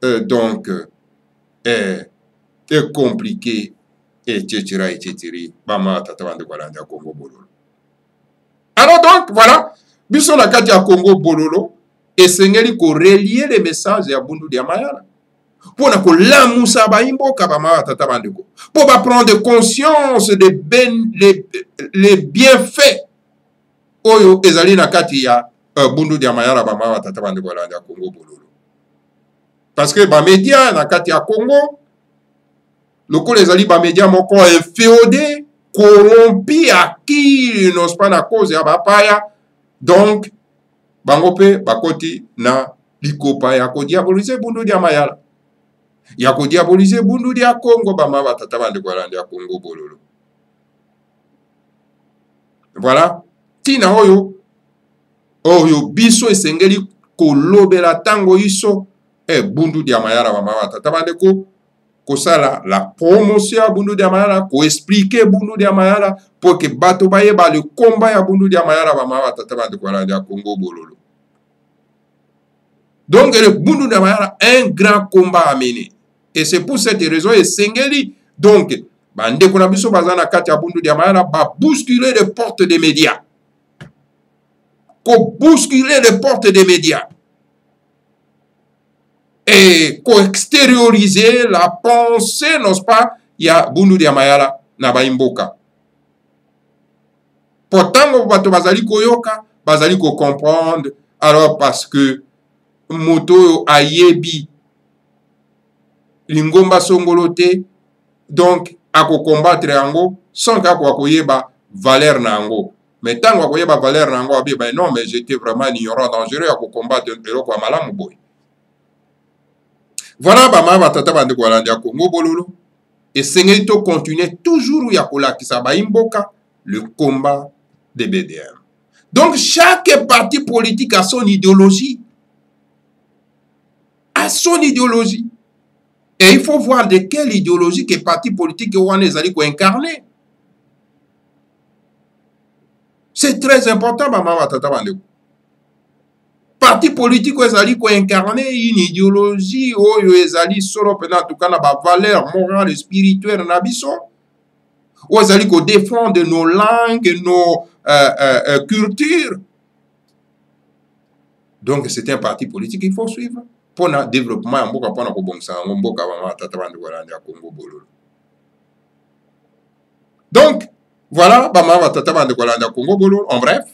donc compliqué, etc. Alors donc, voilà, biso na kati ya Congo Bololo, et sengeli ko relier les messages ya Boundou Mayala. Pour ko lamusa ba imboka ba ma tata bandeko. Pour ba prendre conscience des les bienfaits oyo ezali na kati ya Boundou Mayala ba ma tata bandeko la Congo Bololo. Parce que ba média na kati ya Congo loko les ali ba média moko inféodé, corrompu, à qui n'ose pas na cause ya bapaya. Donc bango pe bakoti na likopa ya ko diaboliser Boundou Mayala. Ya ko diaboliser Boundou dia Congo bama batata bande ko landa Congo Bololo. Voilà, tina oyo biso esengeli kolobela tango iso Boundou Mayala bama batata bande ko sala la promotion ya Boundou Mayala, ko expliquer Boundou Mayala pour que bato baye ba le combat ya Boundou Mayala bama batata bande ko landa Congo Bololo. Donc le Boundou Mayala un grand combat à mener. Et c'est pour cette raison et sengeli donc bande ko na biso bazana kati ya Boundou Mayala ba bousculer les portes des médias. Ko bousculer les portes des médias. Et ko extérioriser la pensée, n'est-ce pas, il y a Boundou Mayala na baimboka. Pourtant bato bazali koyoka, bazali ko comprendre, alors parce que moto ayebi lingomba songolote, donc ako combattre yango sans kako koyeba valeur nango. Mais tant ko koyeba valeur nango abi ben non, mais j'étais vraiment ignorant, dangereux ako combattre eloko malamu boy. Voilà bama batata bande ko landa Congo Bololo, et sengeli to continuer toujours ya kolakisa ba imboka le combat de BDM. Donc chaque parti politique a son idéologie. A son idéologie. Et il faut voir de quelle idéologie que parti politique on est allé incarner. C'est très important, maman batata bande. Parti politique où ezali ko incarner une idéologie oyo ezali solo pena tout kana ba valeur morale et spirituelle na biso, où ezali ko défendre nos langues, nos cultures. Donc c'est un parti politique qu'il faut suivre pour le développement en mboka pour na ko bongsa mboka ba tata bande ko landa Congo Bololo. Donc voilà ba ma tata bande ko landa Congo Bololo en bref.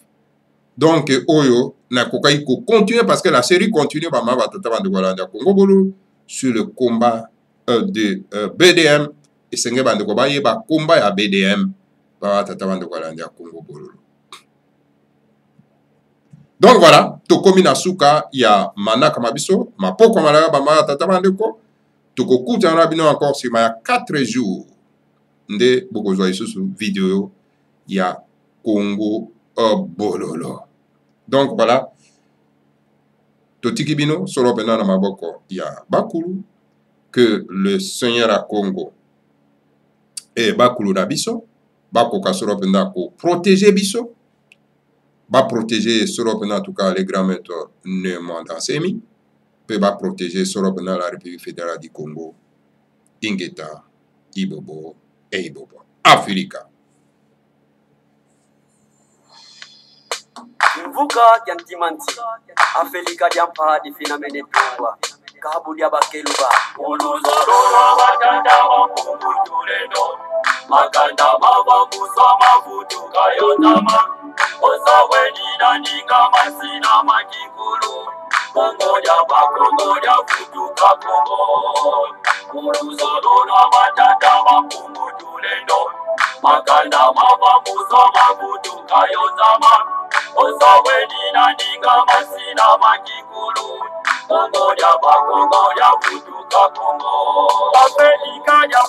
Donc oyo na kokai ko continuer parce que la série continue ba ma batata bande ko landa Congo Bololo sur le combat de BDM et senge bande ko ba yeba combat ya BDM ba batata bande ko landa Congo Bololo. Donc voilà, tokomi na suka ya manaka mabiso mapoko malaya ba ma batata bande ko tokokuta na bino encore sur ma 4 jours nde bokozwa isusu vidéo ya Congo Bololo. Donc voilà, Totiki Bino, solo pena na maboko ya Bakulu, que le Seigneur a Congo et Bakulu na biso, Bakoka solo pena ko protéger biso, ba protéger solo pena en tout cas les grands maîtres ne mandansemi, peut ba protéger solo pena la République fédérale du Congo, Ingeta, Ibobo et Ibobo, Africa. Mvuka yantimanti Afelika jampa di finamene tuwa Kabu dia bakeluba Uluzorora watanda wa kumbu tulendo Makanda mava kusama futu kayotama Osawe nina ninga masina makikulu Kongo dia futu kakongo Uluzorora watanda wa kumbu tulendo Makanda mava kusama futu kayotama Osawe nina ninga masina makikulu Kongoja ba kongoja futuka Kongo Afrika ya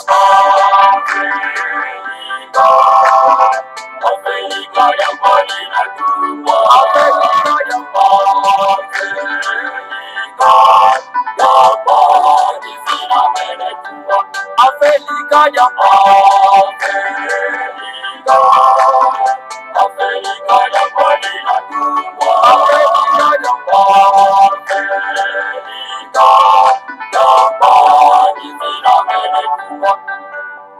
Afrika ya Palina Tuwa Afrika ya Afrika ya Afrika ya kweli na tungwa. Afrika ya kweli zina mene tungwa.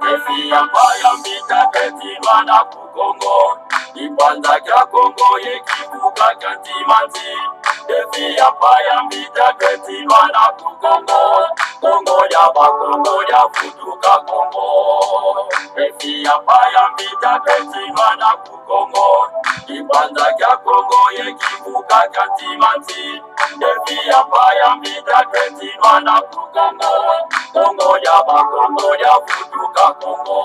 Jeshi ambayo mitaketirwa na kukongo Ipanza kya Kongo yekivuka kya Ntimanzi. Jeshi ambayo mitaketirwa na kukongo Kongo ya bakongo ya futuka Kongo. Jeshi ambayo mitaketirwa na kukongo Ipanza kya Kongo yekivuka kya Ntimanzi. Jeshi ambayo mitaketirwa na kukongo Kongo ya bakongo ya futuka Kongo.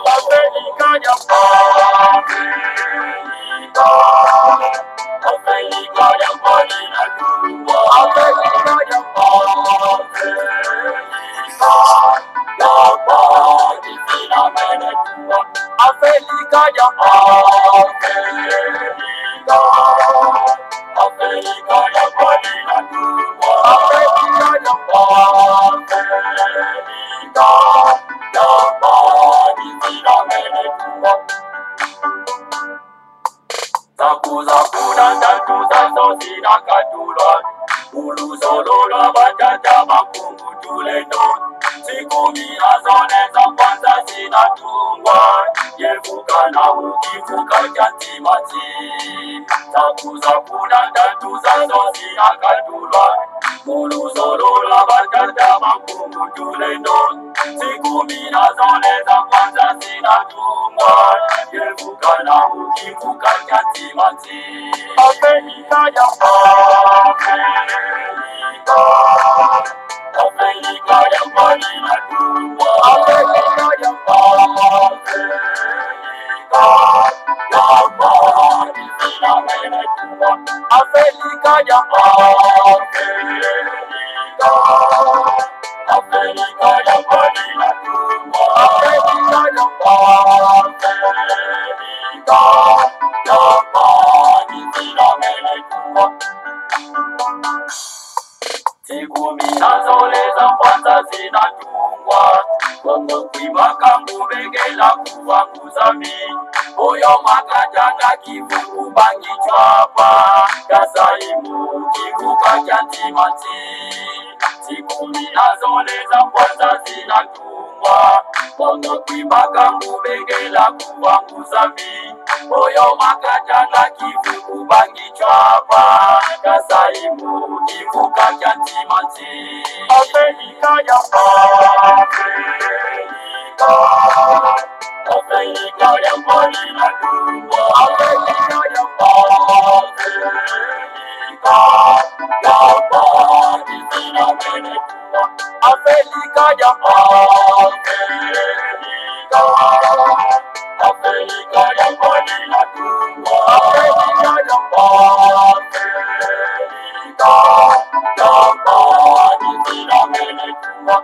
Afrika ya Afrika ya kweli na tungwa. Afrika ya kweli zina mene tungwa. Afrika ya Afrika ya kweli na tungwa. Afrika ya kweli zina mene tungwa. Zakuna ndatu zazo zina katulwa. Uluzolola batata makungu tulendo. Sikumi azone za kwanza zinatungwa. Yevuka na ukivuka kya Ntimanzi. Zakuna ndatu zazo zina katulwa. Uluzolola batata makungu tulendo. Sikumi azone za kwanza zinatungwa. Yevuka na ukivuka kya Ntimanzi. Afrika ya Afrika ya kweli na tungwa. Afrika ya kweli zina mene tungwa. Afrika ya Afrika ya kweli na tungwa. Afrika ya kweli zina mene tungwa. Sikumi nazoleza kwanza zinatungwa. Kongo kwibaka ngubengela kuvanguzami. Oyo makajanga kivuku bangi chwapa. Kasaimu kivuka kya Ntimanzi. Sikumi nazoleza kwanza zinatungwa. Kongo kwibaka ngubengela kuvanguzami. Oyo makajanga kivuku bangi chwapa. Kasaimu kivuka kya Ntimanzi. Afrika ya Afrika ya kweli na tungwa. Afrika ya kweli zina mene tungwa. Afrika ya Afrika ya kweli na tungwa. Afrika ya kweli zina mene tungwa.